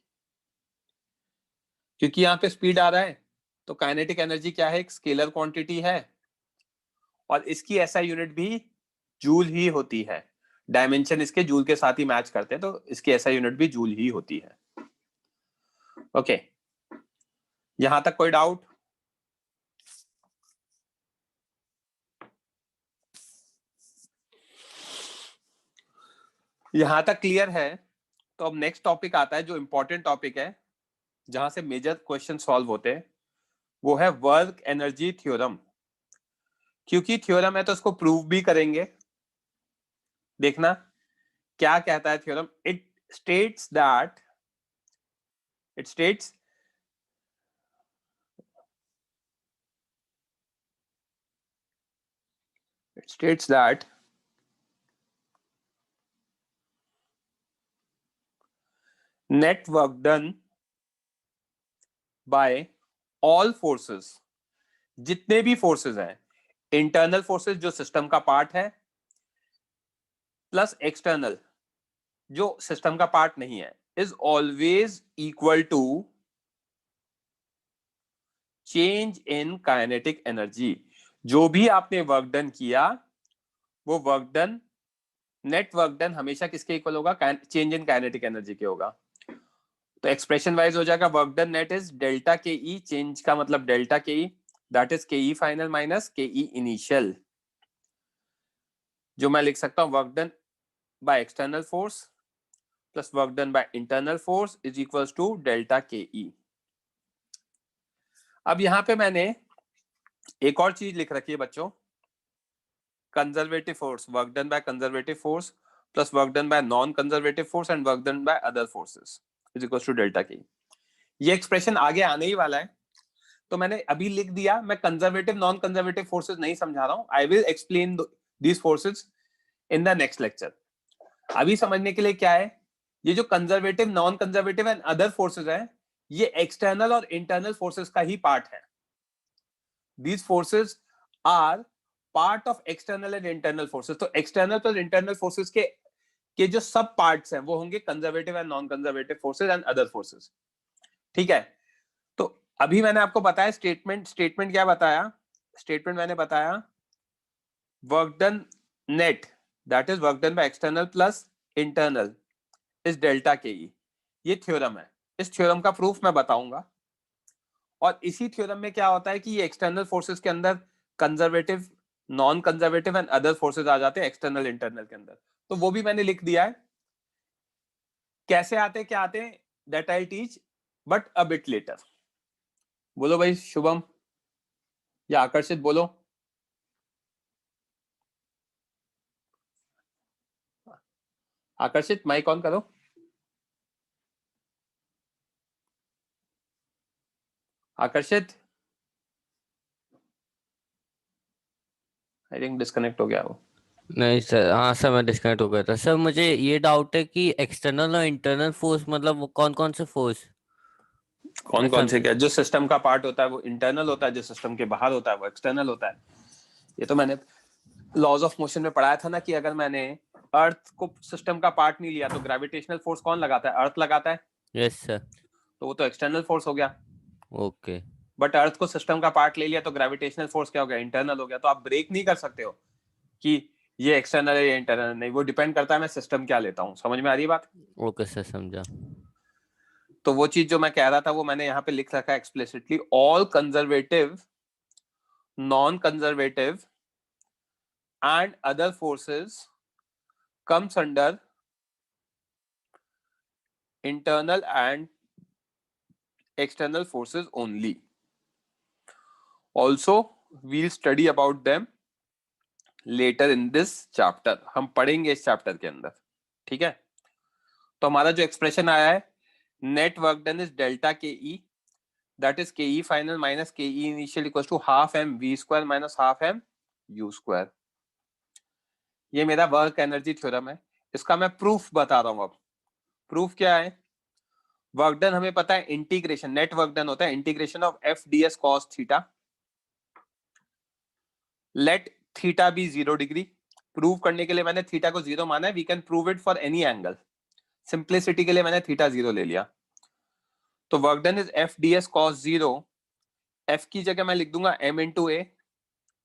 क्योंकि यहाँ पे speed आ रहा है तो kinetic energy क्या है, एक स्केलर क्वांटिटी है और इसकी एसआई यूनिट भी जूल ही होती है. डायमेंशन इसके जूल के साथ ही मैच करते हैं तो इसकी एसआई यूनिट भी जूल ही होती है. ओके, यहां तक कोई डाउट? यहां तक क्लियर है? तो अब नेक्स्ट टॉपिक आता है जो इंपॉर्टेंट टॉपिक है, जहां से मेजर क्वेश्चन सॉल्व होते हैं, वो है वर्क एनर्जी थ्योरम. क्योंकि थ्योरम है तो इसको प्रूव भी करेंगे. देखना क्या कहता है theorem. It states that net work done by all forces, जितने भी फोर्सेस हैं, इंटरनल फोर्सेस जो सिस्टम का पार्ट है प्लस एक्सटर्नल जो सिस्टम का पार्ट नहीं है, is always equal to change in kinetic energy. जो भी आपने वर्क डन किया वो work done, net work done हमेशा किसके इक्वल होगा, चेंज इन काइनेटिक एनर्जी के होगा. तो एक्सप्रेशन वाइज हो जाएगा work done net is delta K E, change का मतलब delta K E, that is के ई फाइनल माइनस के ई इनिशियल. जो मैं लिख सकता हूं work done by external force plus work done by internal force is equals to delta K E. अब यहां पे मैंने एक और चीज लिख रखी है बच्चों, conservative force, work done by conservative force plus work done by non conservative force and work done by other forces is equals to delta K. ये एक्सप्रेशन आगे आने ही वाला है तो मैंने अभी लिख दिया. मैं कंजर्वेटिव नॉन कंजर्वेटिव फोर्सेस नहीं समझा रहा हूं. I will explain these forces in the next lecture. अभी समझने के लिए क्या है, ये जो conservative non conservative and other forces है, ये एक्सटर्नल और इंटरनल फोर्सेस का ही पार्ट है. These forces are part of external and internal forces. तो एक्सटर्नल प्लस इंटरनल फोर्सेस के जो सब पार्ट्स हैं वो होंगे conservative and non conservative forces and other forces. ठीक है, तो अभी मैंने आपको बताया स्टेटमेंट क्या बताया. स्टेटमेंट मैंने बताया work done net, that is work done by external plus internal is delta K ई. ये थ्योरम है. इस थ्योरम का प्रूफ मैं बताऊंगा. और इसी थ्योरम में क्या होता है कि ये एक्सटर्नल फोर्सेस के अंदर conservative, non conservative and other forces आ जाते हैं एक्सटर्नल इंटरनल के अंदर. तो वो भी मैंने लिख दिया है. कैसे आते क्या आते हैं that I teach but a bit letter. बोलो भाई शुभम या आकर्षित, बोलो. आकर्षित माइक ऑन करो. आकर्षित आई थिंक डिस्कनेक्ट हो गया वो. नहीं सर, हाँ सर मैं डिस्कनेक्ट हो गया था. सर मुझे ये डाउट है कि एक्सटर्नल और इंटरनल फोर्स मतलब वो कौन कौन से फोर्स, कौन से क्या, जो सिस्टम का पार्ट होता है वो इंटरनल होता है, जो सिस्टम के बाहर होता है वो एक्सटर्नल होता है. ये तो मैंने लॉज ऑफ मोशन में पढ़ाया था ना कि अगर मैंने अर्थ को सिस्टम का पार्ट नहीं लिया तो ग्रेविटेशनल फोर्स कौन लगाता है, अर्थ लगाता है. Yes sir. तो वो तो एक्सटर्नल फोर्स हो गया. ओके. बट अर्थ को सिस्टम का पार्ट ले लिया तो ग्रेविटेशनल फोर्स क्या हो गया, इंटरनल हो गया. तो आप ब्रेक नहीं कर सकते हो कि ये एक्सटर्नल है या इंटरनल नहीं. वो डिपेंड करता है मैं सिस्टम क्या लेता हूँ. समझ में आ रही बात? ओके सर, समझा. तो वो चीज जो मैं कह रहा था वो मैंने यहाँ पे लिख रखा है explicitly. All conservative, non conservative and other forces comes under internal and external forces only. Also we'll study about them later in this chapter. हम पढ़ेंगे इस चैप्टर के अंदर. ठीक है, तो हमारा जो एक्सप्रेशन आया है net work done is delta K E, that is ke final minus ke initial equals to half m v square minus half m u square. ये मेरा वर्क एनर्जी थ्योरम है, इसका मैं प्रूफ बता रहा हूं. अब प्रूफ क्या है? वर्क डन हमें पता है, इंटीग्रेशन नेट वर्क डन होता है integration of F D S cos theta. Let theta be 0 degree. Prove करने के लिए मैंने थीटा को 0 माना है. We can prove it for any angle. Simplicity के लिए मैंने थीटा 0 ले लिया. तो work done is F D S cos 0. F की जगह मैं लिख दूंगा m into a,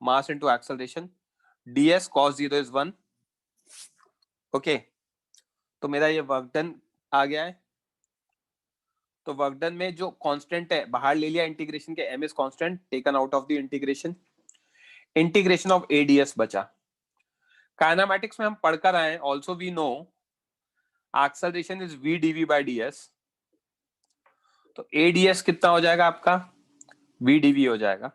mass into acceleration. ds cos 0 is 1. Okay, तो मेरा ये वर्क डन आ गया है. तो वर्क डन में जो कांस्टेंट है बाहर ले लिया इंटीग्रेशन के, m is constant taken out of the integration. Integration of ADS बचा. काइनेमैटिक्स में हम पढ़कर आए, also we know acceleration is v dv by ds. तो ADS कितना हो जाएगा आपका? v dv हो जाएगा.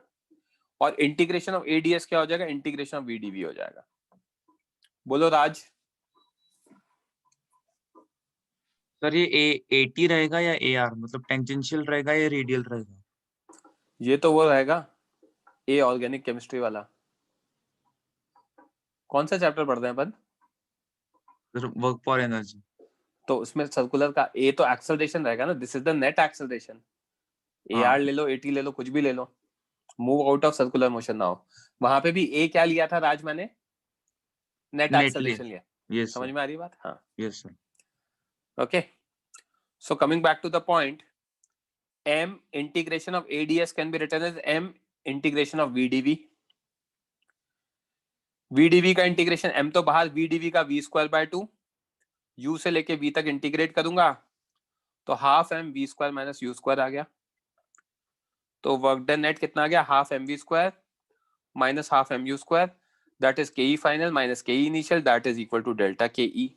और इंटीग्रेशन ऑफ ADS क्या हो जाएगा? इंटीग्रेशन ऑफ v dv हो जाएगा. बोलो राज. सर ये AT रहेगा या AR, मतलब टेंजेंशियल रहेगा या रेडियल रहेगा? ये तो वो रहेगा ए ऑर्गेनिक केमिस्ट्री वाला. कौन सा चैप्टर पढ़ते हैं अपन? Work for energy. तो उसमें सर्कुलर का ए तो एक्सेलरेशन रहेगा ना. This is the net acceleration. AR ले लो, AT ले लो, कुछ भी ले लो. Move out of circular motion ना हो. वहां पे भी ए क्या लिया था राज? मैंने नेट एक्सेलरेशन लिया. यस समझ में आ रही बात? हाँ. Yes sir. Okay, so coming back to the point, m integration of ADS can be written as m integration of VdV. VdV का इंटीग्रेशन, m तो बाहर, VdV का v स्क्वायर बाय 2, u से लेके v तक इंटीग्रेट करूंगा तो half m v square minus u square आ गया. तो वर्क डन नेट कितना आ गया? Half m v square minus half m u square. That is ke final minus ke initial, that is equal to delta ke.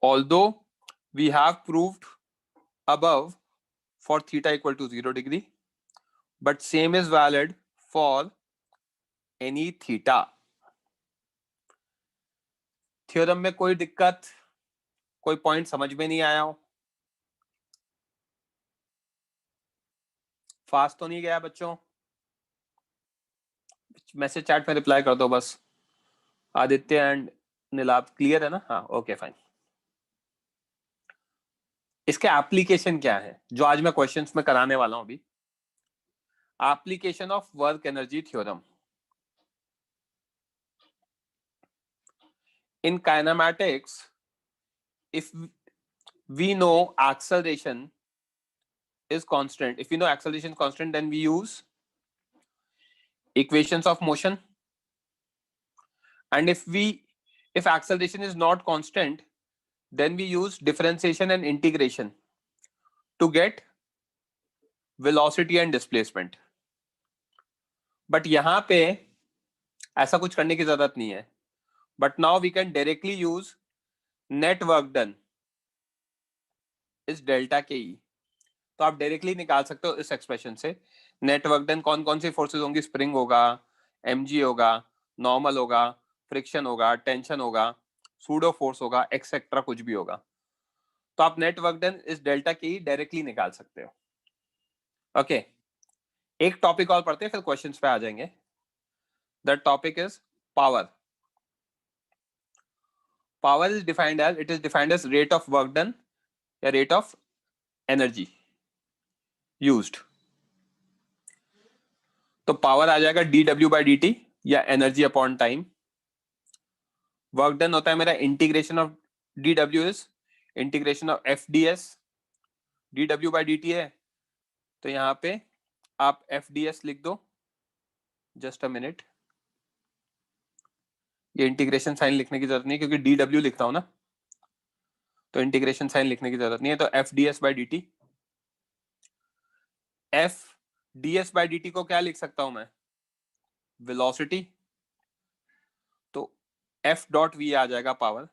Although we have proved above for theta equal to 0 degree, but same is valid for any theta. Theorem में कोई दिक्कत, कोई point समझ में नहीं आया हो? Fast तो नहीं गया बच्चों? मैसेज चैट में रिप्लाई कर दो बस. आदित्य एंड नीलाभ क्लियर है ना? हाँ, ओके फाइन. इसके एप्लीकेशन क्या है जो आज मैं क्वेश्चंस में कराने वाला हूं अभी? Application of work energy theorem. In kinematics, if we know acceleration is constant, if we know acceleration is constant, then we use equations of motion. And if acceleration is not constant, then we use differentiation and integration to get velocity and displacement. But यहाँ पे ऐसा कुछ करने की जरूरत नहीं है. But now we can directly use net work done is delta ke. तो आप डायरेक्टली निकाल सकते हो इस एक्सप्रेशन से. नेट वर्क डन कौन कौन सी फोर्सेस होंगी? स्प्रिंग होगा, mg होगा, नॉर्मल होगा, फ्रिक्शन होगा, टेंशन होगा, सूडो फोर्स होगा, एक्सेट्रा कुछ भी होगा. तो आप नेट वर्क डन इस डेल्टा के ही डायरेक्टली निकाल सकते हो. ओके, एक टॉपिक और पढ़ते हैं फिर क्वेश्चंस पे आ जाएंगे. That topic is power. Power is defined as, it is defined as rate of work done या रेट ऑफ एनर्जी यूज्ड. तो पावर आ जाएगा dw by dt या energy upon time. Work done होता है मेरा integration of dw is integration of fds. dw by dt है तो यहाँ पे आप fds लिख दो. जस्ट अ मिनट, ये इंटीग्रेशन साइन लिखने की जरूरत नहीं क्योंकि dw लिख रहा हूं ना, तो इंटीग्रेशन साइन लिखने की जरूरत नहीं है. तो fds by dt, fds by dt को क्या लिख सकता हूं मैं? वेलोसिटी. तो f डॉट v आ जाएगा पावर.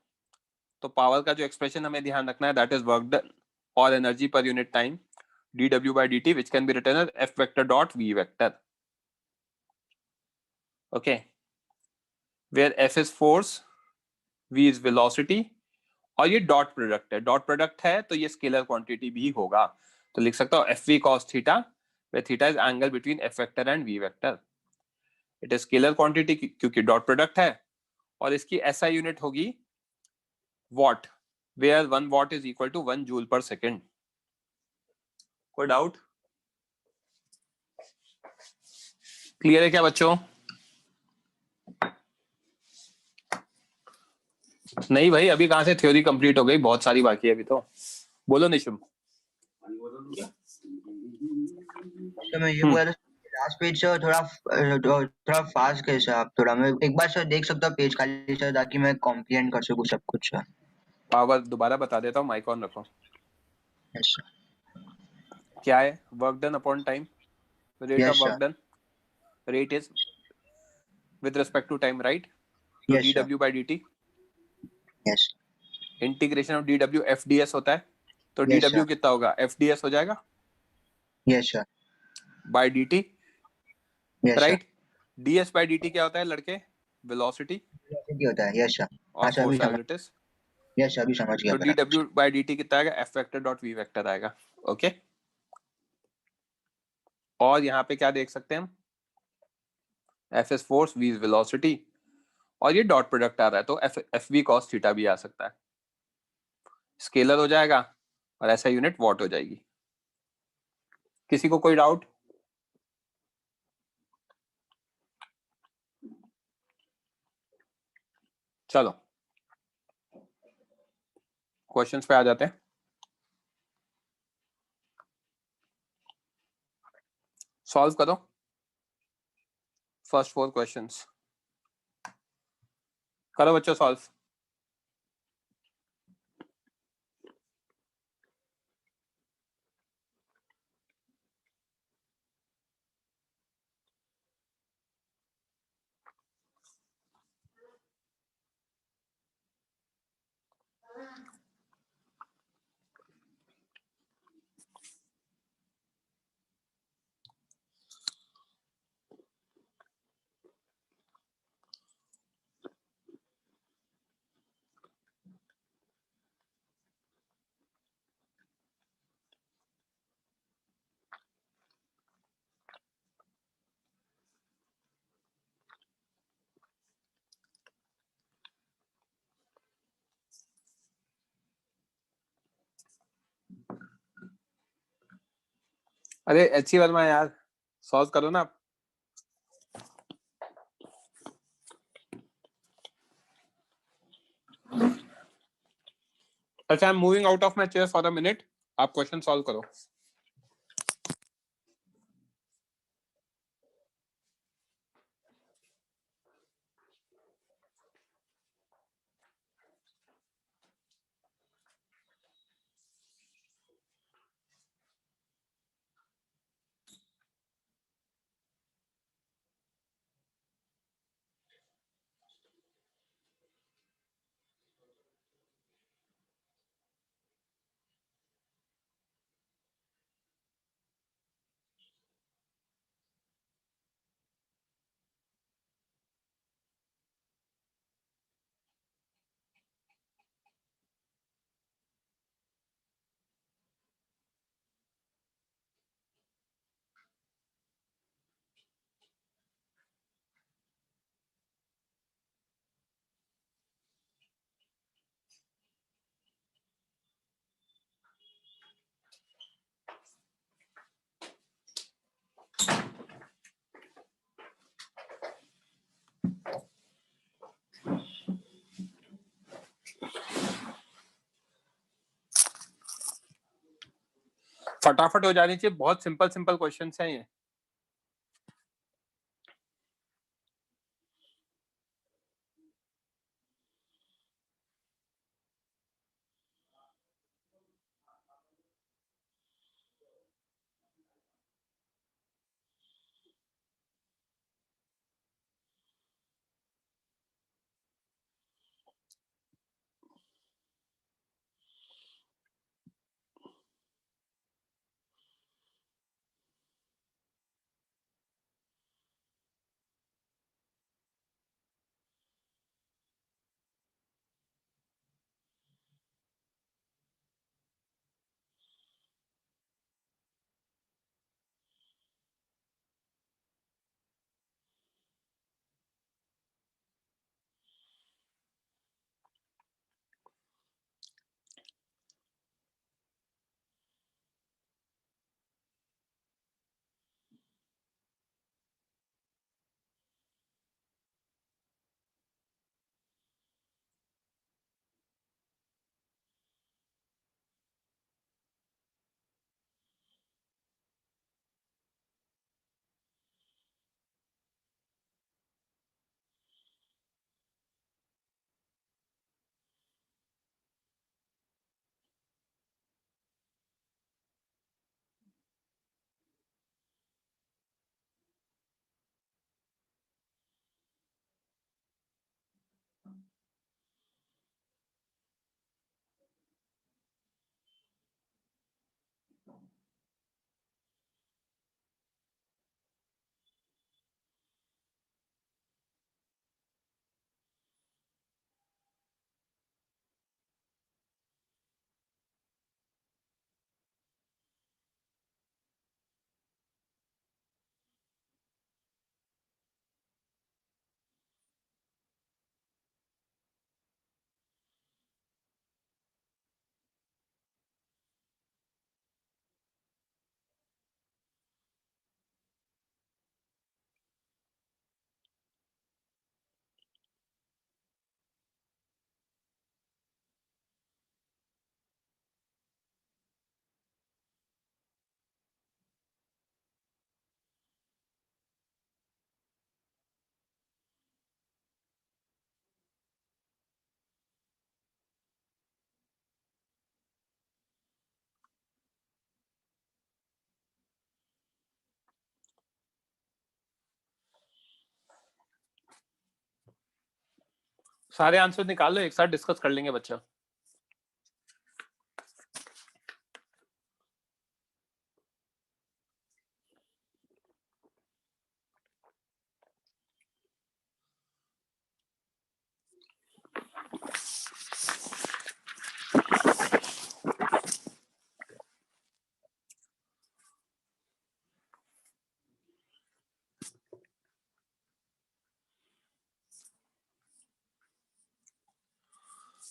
तो पावर का जो एक्सप्रेशन हमें ध्यान रखना है, दैट इज वर्क डन और energy per unit time dw by dt which can be written as f vector dot v vector. Okay, where f is force, v is velocity और ये dot product है. Dot product है तो ये scalar quantity भी होगा. तो लिख सकता हूँ F V cos theta, where theta is angle between f vector and v vector. It is scalar quantity क्योंकि डॉट प्रोडक्ट है, और इसकी SI यूनिट होगी what, where 1 watt is equal to 1 joule per second. कोई doubt? Clear है क्या बच्चों? नहीं भाई, अभी कहां से थ्योरी कंप्लीट हो गई, बहुत सारी बाकी है अभी तो। बोलो निशुम। तो मैं ये बोल रहा था लास्ट पेज से थोड़ा फास्ट कैसे आप, थोड़ा मैं एक बार सर देख सकता हूँ पेज खाली सर, ताकि मैं कॉम्प्लीट कर सकूँ सब कुछ सर। पावर दोबारा बता देता हूँ, माइक ऑन रखो। यस क्या है? Work done upon time, rate of work done, rate is with respect to time, right? तो yes, dw by dt, yes, integration of dw fds होता है, तो yes, dw कितना होगा? fds हो जाएगा yes sir, by dt, yes right? ds by dt क्या होता है लड़के? वेलोसिटी sir, होता है yes sir, और सर अभी फोर्स समझ, as it is. yes sir, अभी समझ गया तो मेरा। dw by dt कितना आएगा? f vector dot v vector आएगा। ओके, और यहाँ पे क्या देख सकते हैं हम? f is force, v is velocity, और ये डॉट प्रोडक्ट आ रहा है, तो एफ वी कॉस थीटा भी आ सकता है। स्केलर हो जाएगा और ऐसा यूनिट वॉट हो जाएगी। किसी को कोई डाउट? चलो क्वेश्चंस पे आ जाते हैं। सॉल्व करो फर्स्ट 4 क्वेश्चंस। करो बच्चों सॉल्व। अरे एच वर्मा यार, सॉल्व करो ना। अच्छा, I am moving out of my chair for a minute, आप क्वेश्चन सॉल्व करो। फटाफट हो जानी चाहिए, बहुत सिंपल सिंपल क्वेश्चंस हैं ये। सारे आंसर निकाल लो, एक साथ डिस्कस कर लेंगे बच्चा।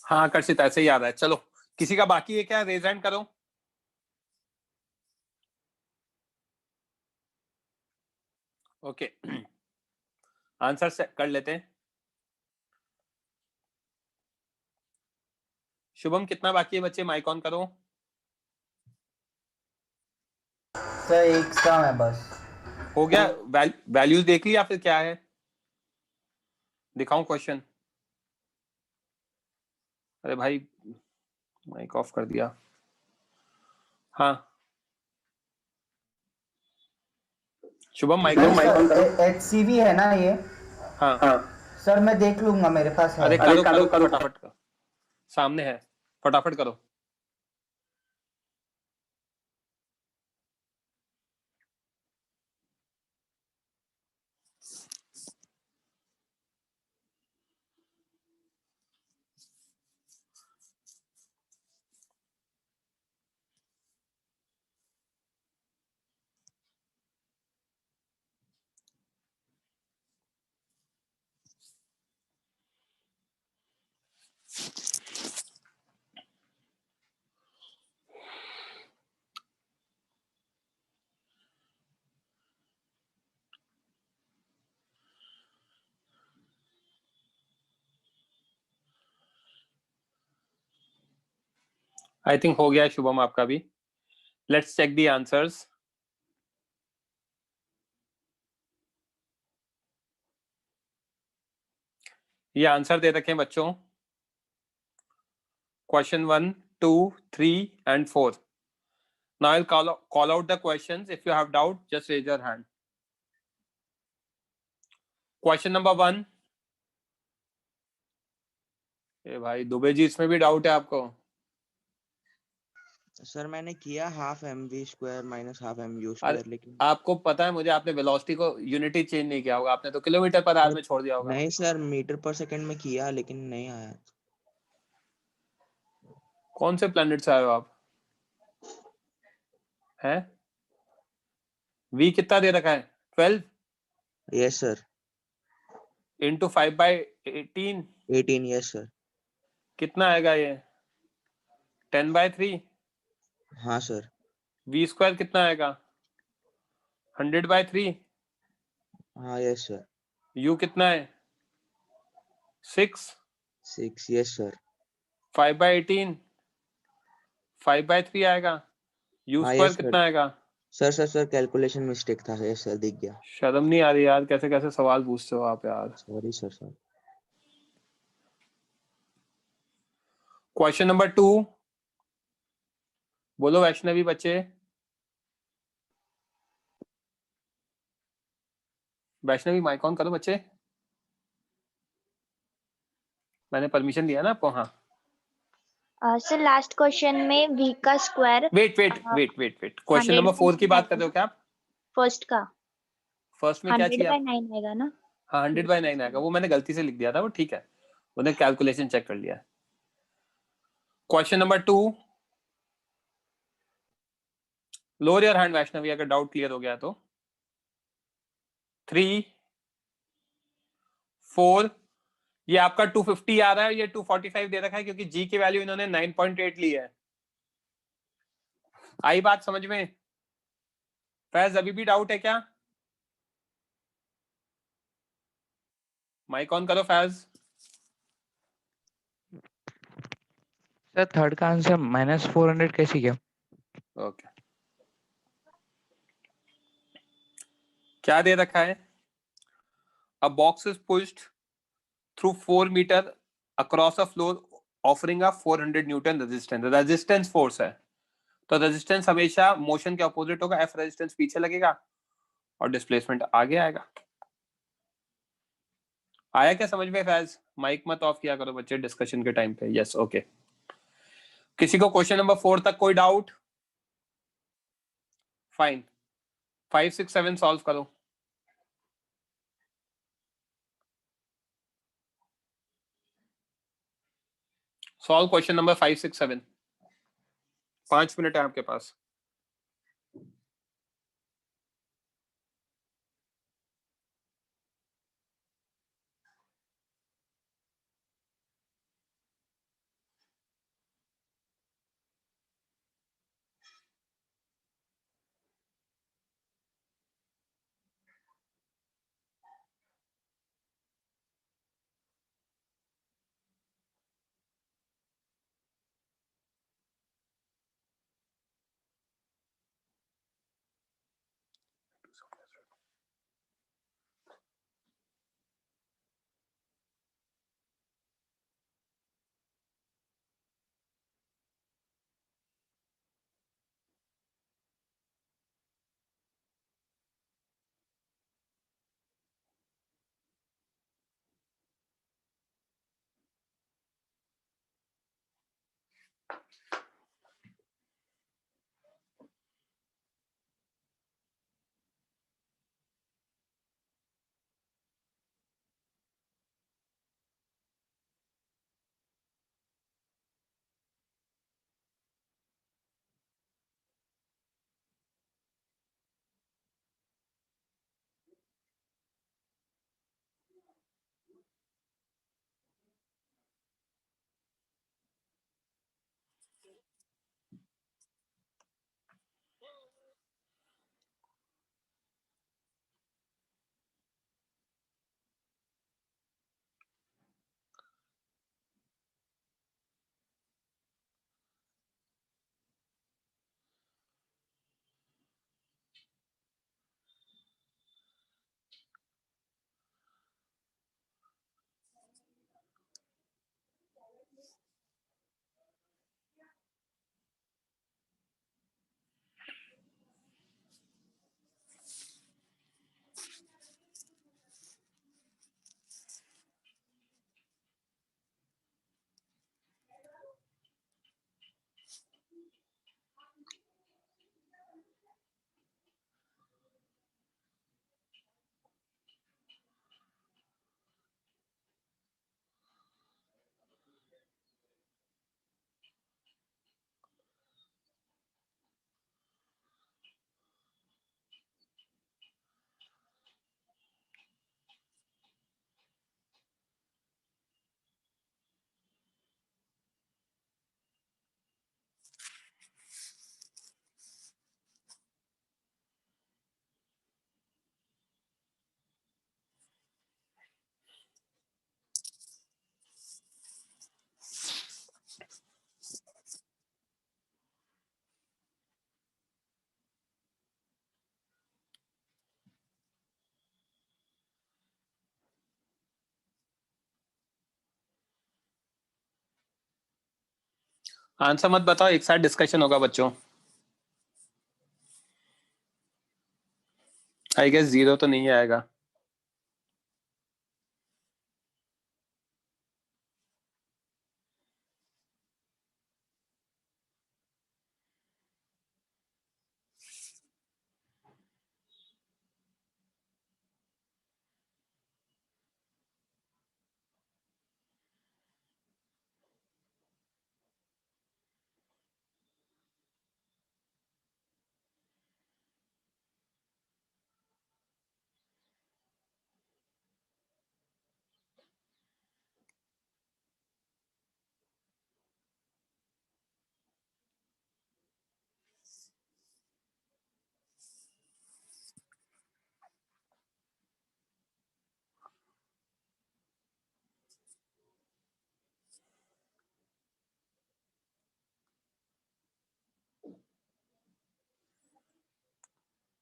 हाँ आकर्षित, ऐसे ही याद है। चलो किसी का बाकी है क्या? रेज हैंड करो। ओके आंसर से कर लेते हैं। शुभम कितना बाकी है बच्चे? माइक ऑन करो। सर एक काम है बस। हो गया? वैल्यूज देख ली या फिर क्या है? दिखाऊं क्वेश्चन? अरे भाई माइक ऑफ कर दिया। हाँ शुभम माइक ऑन करो। HCV है ना ये? हाँ सर मैं देख लूंगा, मेरे पास है। अरे करो फटाफट करो, सामने है, फटाफट करो। आई थिंक हो गया है शुभम आपका भी। Let's check the answers. ये आंसर दे रखे हैं बच्चों, question 1, 2, 3 and 4. Now I'll call out the questions. If you have doubt, just raise your hand. Question number 1. ए भाई दुबे जी, इसमें भी डाउट है आपको? सर मैंने किया half mv square minus half mu square, लेकिन आपको पता है मुझे, आपने वेलोसिटी को यूनिटी चेंज नहीं किया होगा, आपने तो किलोमीटर पर आवर में छोड़ दिया होगा। नहीं सर, मीटर पर सेकंड में किया लेकिन नहीं आया। कौन से प्लेनेट से आए हो आप? हैं? v कितना दे रखा है? 12? Yes sir. Into 5/18? 18 yes sir. कितना आएगा ये? 10/3? हाँ सर। v स्क्वायर कितना आएगा? 100/3? हाँ यस सर। u कितना है? 6? 6 यस सर। 5/18? 5/3 आएगा। u हाँ स्क्वायर यस सर। कितना आएगा? सर कैलकुलेशन मिस्टेक था। यस सर, दिख गया। शर्म नहीं आ रही यार, कैसे कैसे सवाल पूछते हो आप यार। Sorry sir. क्वेश्चन नंबर 2, बोलो वैष्णवी बच्चे। वैष्णवी माइक ऑन करो बच्चे, मैंने परमिशन दिया ना आपको। हाँ सर लास्ट क्वेश्चन में v का स्क्वायर। वेट क्वेश्चन नंबर 4 की बात कर रहे हो क्या आप? फर्स्ट का। फर्स्ट में क्या चाहिए? 100/9 आएगा ना? हाँ 100/9 आएगा, वो मैंने गलती से लिख दिया था, वो ठीक है, उन्हें कैलकुलेशन चेक कर लिया। Question number 2, lower your hand Vaishnavi अगर डाउट क्लियर हो गया तो। 3, 4, ये आपका 250 आ रहा है, ये 245 दे रखा है क्योंकि g की वैल्यू इन्होंने 9.8 ली है। आई बात समझ में? फैज अभी भी डाउट है क्या? माइक ऑन करो फैज। सर थर्ड का आंसर -400 कैसे किया? ओके क्या दे रखा है? A box is pushed through 4 metre across a floor offering a 400 newton resistance. Resistance force है, तो रेजिस्टेंस हमेशा मोशन के अपोजिट होगा। एफ रेजिस्टेंस पीछे लगेगा और डिस्प्लेसमेंट आगे आएगा। आया क्या समझ में फैज? माइक मत ऑफ किया करो बच्चे डिस्कशन के टाइम पे। Yes okay. किसी को क्वेश्चन नंबर 4 तक कोई डाउट? फाइन। 5 6 7 सॉल्व करो। Solve question number 5 6 7। 5 मिनट है आपके पास। आंसर मत बताओ, एक साथ डिस्कशन होगा बच्चों। आई गेस 0 तो नहीं आएगा।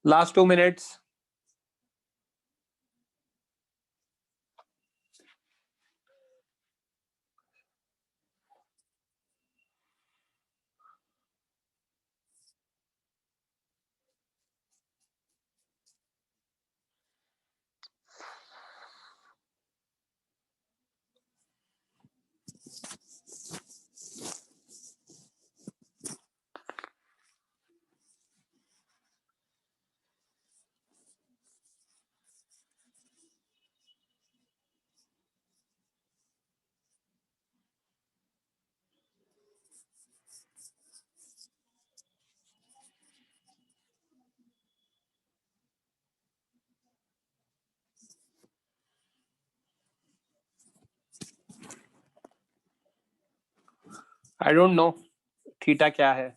Last 2 minutes. I don't know theta क्या है।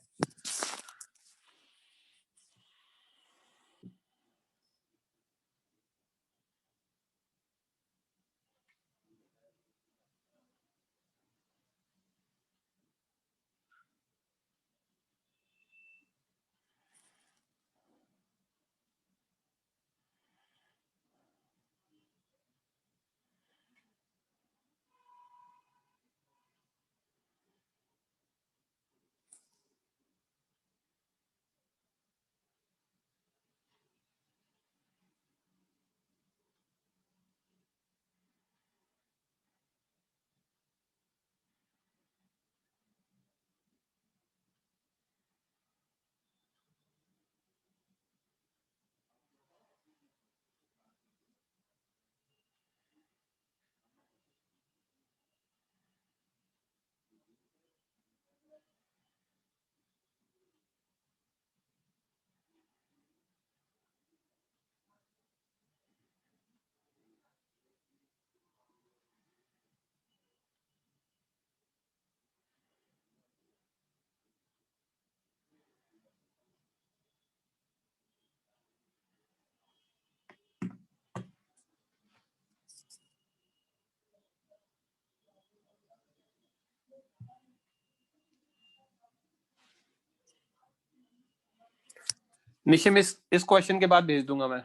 निशिम इस क्वेश्चन के बाद भेज दूंगा मैं।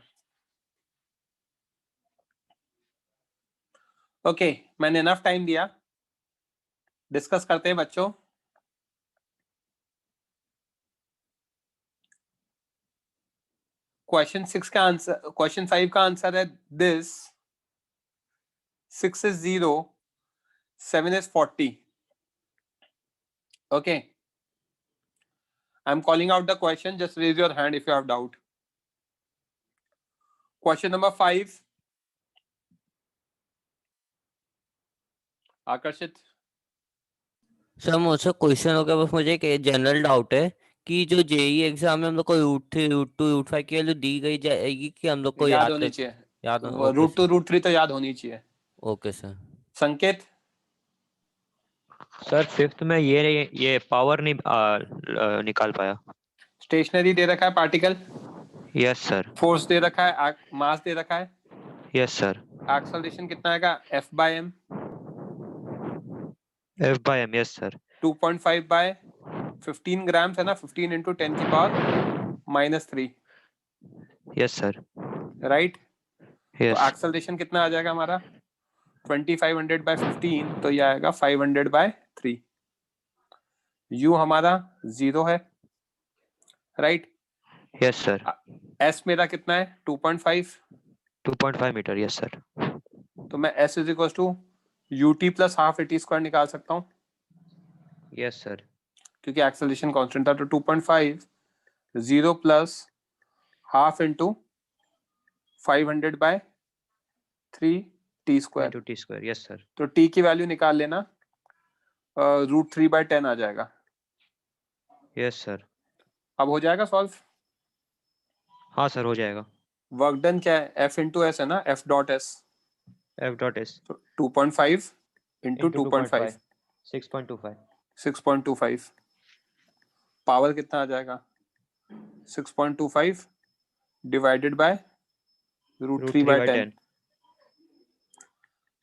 ओके मैंने इनफ टाइम दिया, डिस्कस करते हैं बच्चों। क्वेश्चन 6 का आंसर, क्वेश्चन 5 का आंसर है this 6 is 0, 7 is 40. Okay, I'm calling out the question, just raise your hand if you have doubt. Question number 5, आकर्षित। सर मुझसे क्वेश्चन हो गया, बस मुझे एक जनरल डाउट है कि जो जेई एग्जाम में हम लोग को रूट 3, रूट 2, रूट 5 की वैल्यू दी गई जाएगी कि हम लोग को याद होनी चाहिए, रूट 2 रूट 3 तो याद होनी चाहिए। Okay sir. संकेत सर फिफ्थ में ये पावर नहीं निकाल पाया। स्टेशनरी दे रखा है, पार्टिकल, यस सर। फोर्स दे रखा है, मास दे रखा है, यस सर। एक्सेलरेशन कितना आएगा, F/m, F/m, yes sir. 2.5 bye 15 grams है ना, 15 इंटू 10 की पावर -3। Yes sir. राइट, तो यस। एक्सेलरेशन कितना आ जाएगा हमारा 2500 बाय 15, तो ये आएगा 500 बाय 3। U हमारा 0 है, राइट। Yes sir. S मेरा कितना है 2.5 मीटर, यस सर। तो मैं S is equal to UT plus half AT square निकाल सकता हूँ, यस सर। क्योंकि एक्सेलरेशन कांस्टेंट था। तो 2.5 0 plus half into 500 by 3 T square, T square, yes sir. तो T की वैल्यू निकाल लेना, √3/10 आ जाएगा। Yes sir. अब हो जाएगा सॉल्व? हाँ सर हो जाएगा। वर्क डन क्या है, F इंटू एस है ना, F dot S, 2.5 into 2.5, 6.25। Power कितना आ जाएगा 6.25 डिवाइडेड बाय √3/10,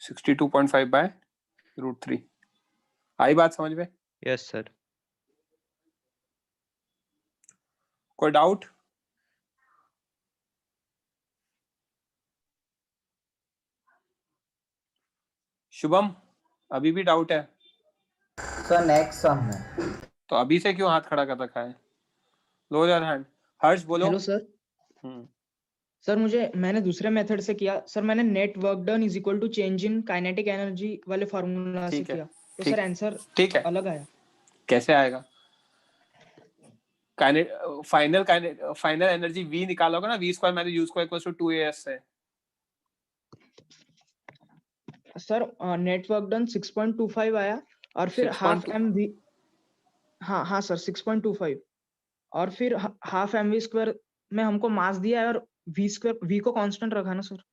62.5 बाय √3। आई बात समझ में? Yes sir. कोई डाउट? शुभम अभी भी डाउट है? सर नेक्स्ट सम है। तो अभी से क्यों हाथ खड़ा कर रखा है? लो योर हैंड। हर्ष बोलो। Hello sir. सर मैंने दूसरे मेथड से किया सर, मैंने net work done is equal to change in kinetic energy वाले फार्मूला से किया, तो सर आंसर ठीक है, अलग आया। कैसे आएगा? फाइनल एनर्जी V निकालोगे ना, V² - U² = 2AS है। सर नेट वर्क डन 6.25 आया और फिर हाफ mv, हाँ सर 6.25, और फिर हाफ mv² में हमको मास दिया है और v को कांस्टेंट रखा ना सर,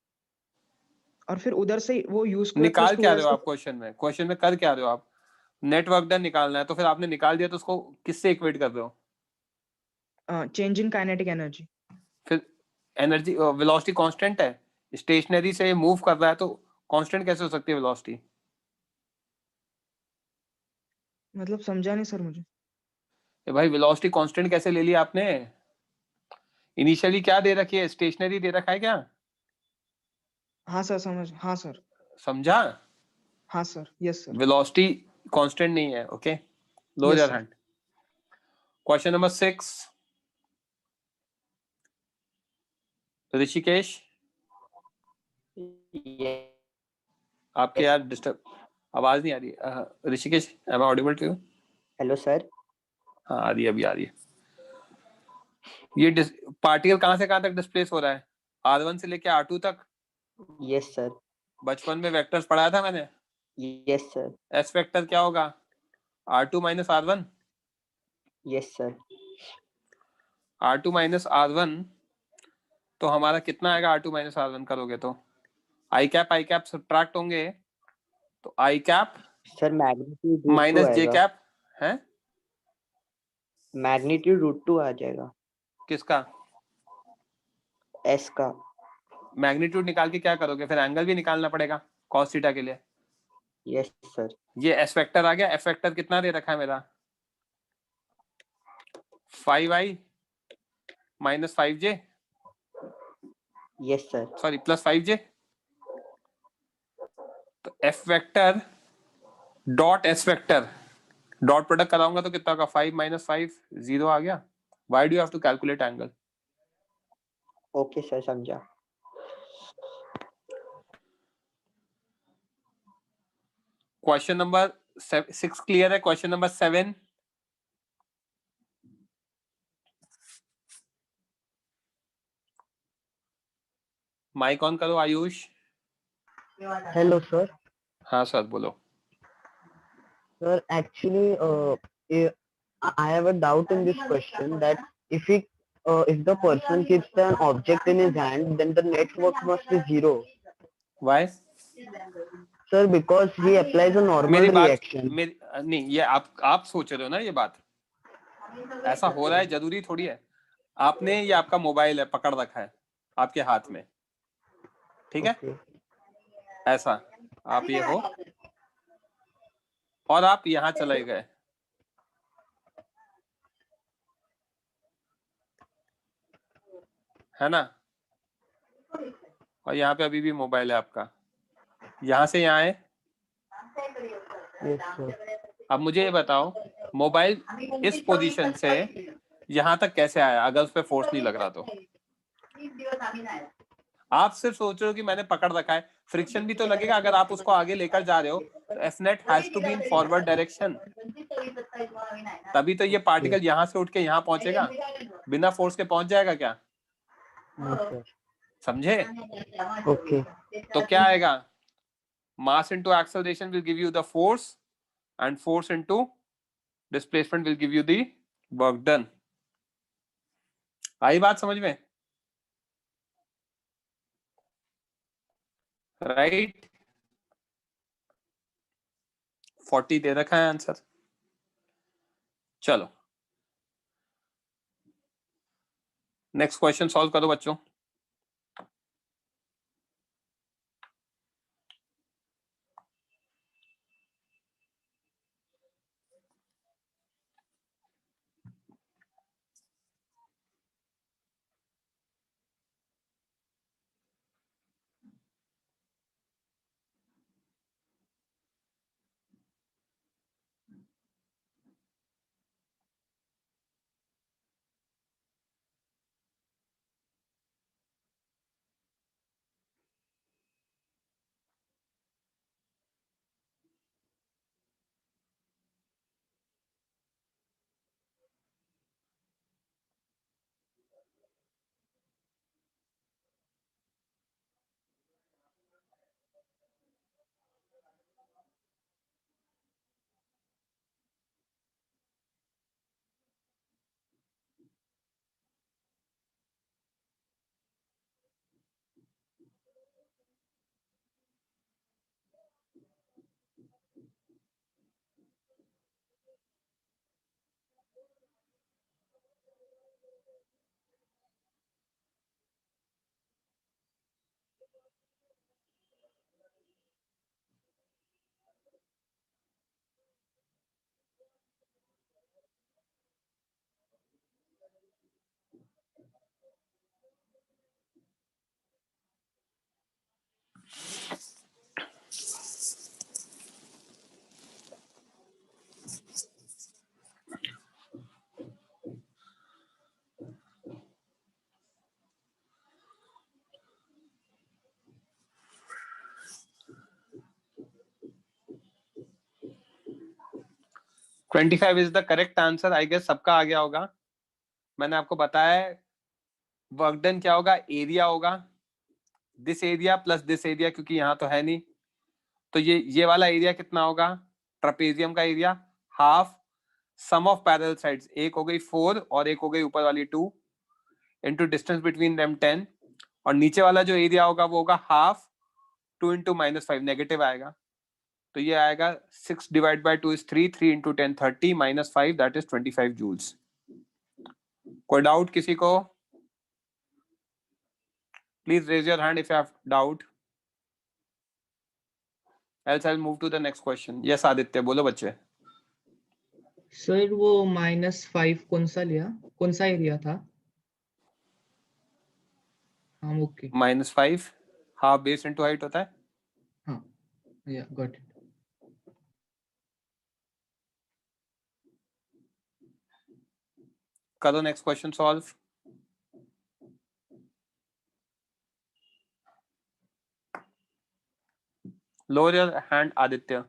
और फिर उधर से वो U² निकाल क्या रहे हो आप क्वेश्चन में? क्वेश्चन में कर क्या रहे हो आप? नेट वर्क डन निकालना है, तो फिर आपने निकाल दिया तो उसको किससे इक्वेट कर रहे हो? Change in kinetic energy. फिर एनर्जी वेलोसिटी कांस्टेंट है, स्टेशनरी से मूव कर रहा है तो कांस्टेंट कैसे हो सकती है वेलोसिटी? मतलब समझा नहीं सर मुझे। भाई वेलोसिटी कांस्टेंट कैसे ले लिया आपने? इनिशियली क्या दे रखी है, स्टेशनरी दे रखा है क्या? हाँ सर समझ, हाँ सर। समझा? हाँ sir, yes sir. Velocity constant नहीं है। Okay, lower Yes, your sir. Hand. Question number 6, Rishikesh. आपके यार डिस्टर्ब आवाज नहीं आ रही है। Rishikesh, am I audible to you? Hello sir. हाँ आ रही है, अभी आ रही है। ये पार्टिकल कहाँ से कहाँ तक डिस्प्लेस हो रहा है? R1 से लेके R2 तक? Yes sir. बचपन में वेक्टर्स पढ़ाया था मैंने। Yes sir. एस वेक्टर क्या होगा? R2 minus R1। Yes sir. R2 minus R1, तो हमारा कितना आएगा? R2 माइनस R1 करोगे तो आई कैप सब्ट्रैक्ट होंगे, तो I cap sir magnitude root two minus J आएगा। कैप है। मैग्नीट्यूड रूट टू आ जाएगा। किसका? एस का। मैग्नीट्यूड निकाल के क्या करोगे? फिर एंगल भी निकालना पड़ेगा cos थीटा के लिए। Yes sir. ये एस वेक्टर आ गया। एफ वेक्टर कितना दे रखा है मेरा? 5i minus 5j, yes sir. Sorry plus 5j। तो F vector dot S vector dot product कराऊंगा तो कितना होगा? 5 माइनस 5, 0 आ गया। Why do you have to calculate angle? Okay sir, समझा। क्वेश्चन नंबर 6 क्लियर है? क्वेश्चन नंबर 7, माइक ऑन करो आयुष। Hello sir. हाँ सर बोलो। Sir, actually, I have a doubt in this question that if the person keeps an object in his hand, then the network must be zero. Why? Sir, because he applies a normal मेरी बात reaction. नहीं, ये आप सोच रहे हो ना ये बात। ऐसा हो रहा है, जरूरी थोड़ी है। आपने, ये आपका मोबाइल है, पकड़ रखा है आपके हाथ में, ठीक है? ऐसा आप ये हो और आप यहाँ चले गए, है ना? और यहाँ पे अभी भी मोबाइल है आपका, यहाँ से यहाँ है। Yes, sir. अब मुझे ये बताओ, मोबाइल इस पोजीशन से यहाँ तक कैसे आया अगर उस पर फोर्स नहीं लग रहा तो? आप सिर्फ सोच रहे हो कि मैंने पकड़ रखा है, फ्रिक्शन भी तो लगेगा अगर आप उसको आगे लेकर जा रहे हो। तो F net has to be in forward direction, तभी तो ये पार्टिकल यहाँ से उठ के यहाँ पहुंचेगा। बिना फोर्स के पहुंच जाएगा क्या? समझे? Okay. तो क्या आएगा? Mass into acceleration will give you the force and force into displacement will give you the work done. आई बात समझ में? राइट? 40 दे रखा है आंसर। चलो नेक्स्ट क्वेश्चन सॉल्व करो बच्चों। 25 is the correct answer. I guess सबका आ गया होगा। मैंने आपको बताया वर्क डन क्या होगा, एरिया होगा this area plus this area, क्योंकि यहाँ तो है नहीं, तो ये वाला एरिया कितना होगा, ट्रपेजियम का area, half sum of parallel sides, एक हो गई 4 और एक हो गई ऊपर वाली 2 इंटू डिस्टेंस बिटवीन देम 10, और नीचे वाला जो एरिया होगा वो होगा हाफ 2 इंटू -5, नेगेटिव आएगा, तो ये आएगा 6 divide by 2 is 3, 3 into 10 30 -5 that is 25 joules. कोई डाउट किसी को? Please raise your hand if you have doubt, else I'll move to the next question. Yes Aditya, बोलो बच्चे। सर वो -5 कौन सा लिया, कौन सा एरिया था? हाँ okay. -5 half base into height होता है। हाँ या गॉट इट। करो next question solve. Lower your hand Aditya.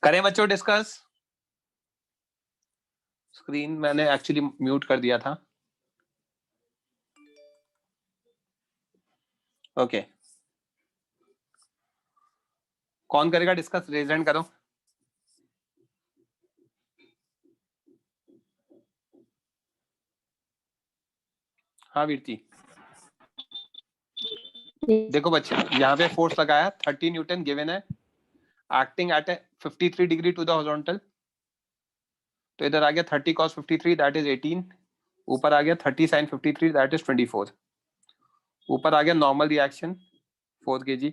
करें बच्चों डिस्कस। स्क्रीन मैंने एक्चुअली म्यूट कर दिया था। ओके कौन करेगा डिस्कस, रेज हैंड करो। हाँ वीरती। देखो बच्चे यहाँ पे फोर्स लगाया 30 न्यूटन गिवन है, acting at 53 degree to the horizontal, तो इधर आ गया 30 cos 53 दैट इज 18, ऊपर आ गया 30 sin 53 दैट इज 24, ऊपर आ गया नॉर्मल रिएक्शन 4 kg,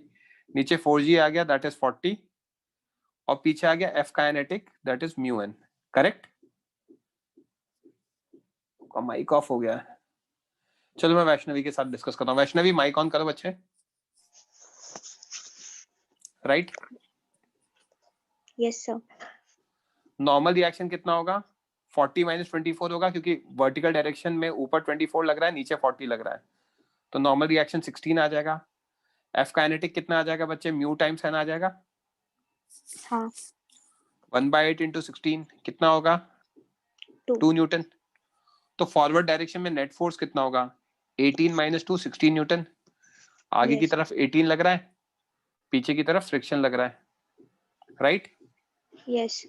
नीचे 4g आ गया दैट इज 40, और पीछे आ गया F kinetic that is μn। Correct? Mic off हो गया है। चलो मैं वैष्णवी के साथ डिस्कस करता हूँ। वैष्णवी माइक ऑन करो बच्चे। Right? Yes sir. Normal reaction कितना होगा? 40 माइनस 24 होगा, क्योंकि वर्टिकल डायरेक्शन में ऊपर 24 लग रहा है, नीचे 40 लग रहा है, तो नॉर्मल रिएक्शन 16 आ जाएगा। एफ काइनेटिक कितना आ जाएगा बच्चे? म्यू टाइम्स एन आ जाएगा। हाँ 1/8 इंटू 16 कितना होगा? 2 न्यूटन। तो फॉरवर्ड डायरेक्शन में नेट फोर्स कितना होगा? 18 माइनस 2 16 न्यूटन। आगे की Yes. तरफ 18 लग रहा है, पीछे की तरफ फ्रिक्शन लग रहा है, राइट? यस।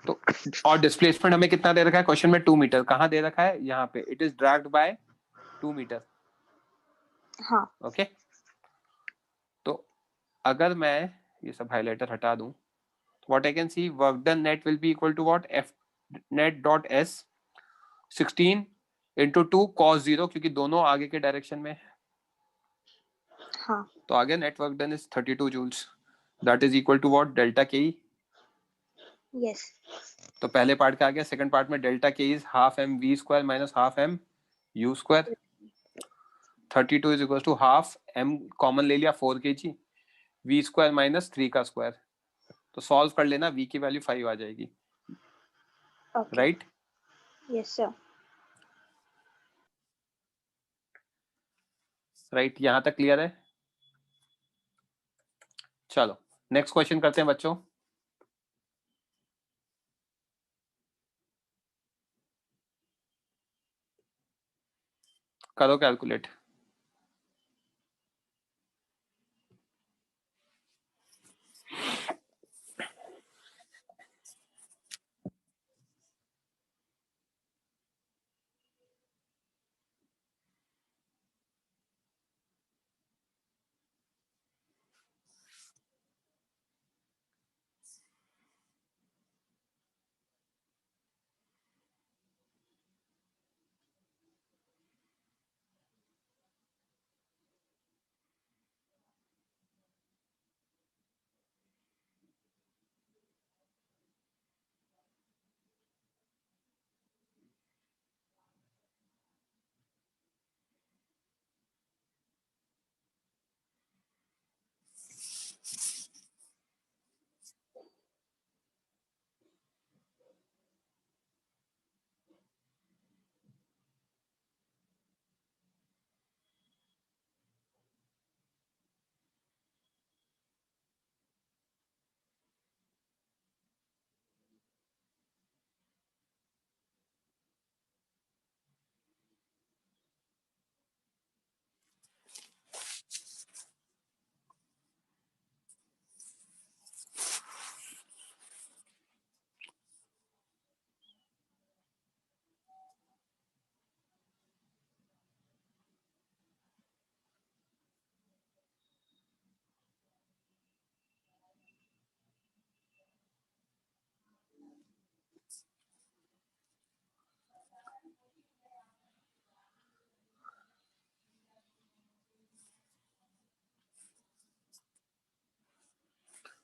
तो और डिस्प्लेसमेंट हमें कितना दे रखा है क्वेश्चन में? 2 मीटर। कहाँ दे रखा है? यहाँ पे, it is dragged by 2 metre. हाँ ओके, तो अगर मैं ये सब हाइलाइटर हटा दूं, what I can see, work done net will be equal to what? F net dot S 16 into 2 cos 0, क्योंकि दोनों आगे के डायरेक्शन में। हाँ तो आगे net work done is 32 joules, that is equal to what? Delta K E. Yes. तो पहले पार्ट का आ गया। सेकंड पार्ट में delta K is half M V square minus half M U square. 32 is equal to half M common ले लिया 4 kg, we square minus 3 का square. तो सॉल्व कर लेना, वी की वैल्यू 5 आ जाएगी, राइट? Yes sir. राइट, यहां तक क्लियर है? चलो नेक्स्ट क्वेश्चन करते हैं बच्चों। करो कैलकुलेट।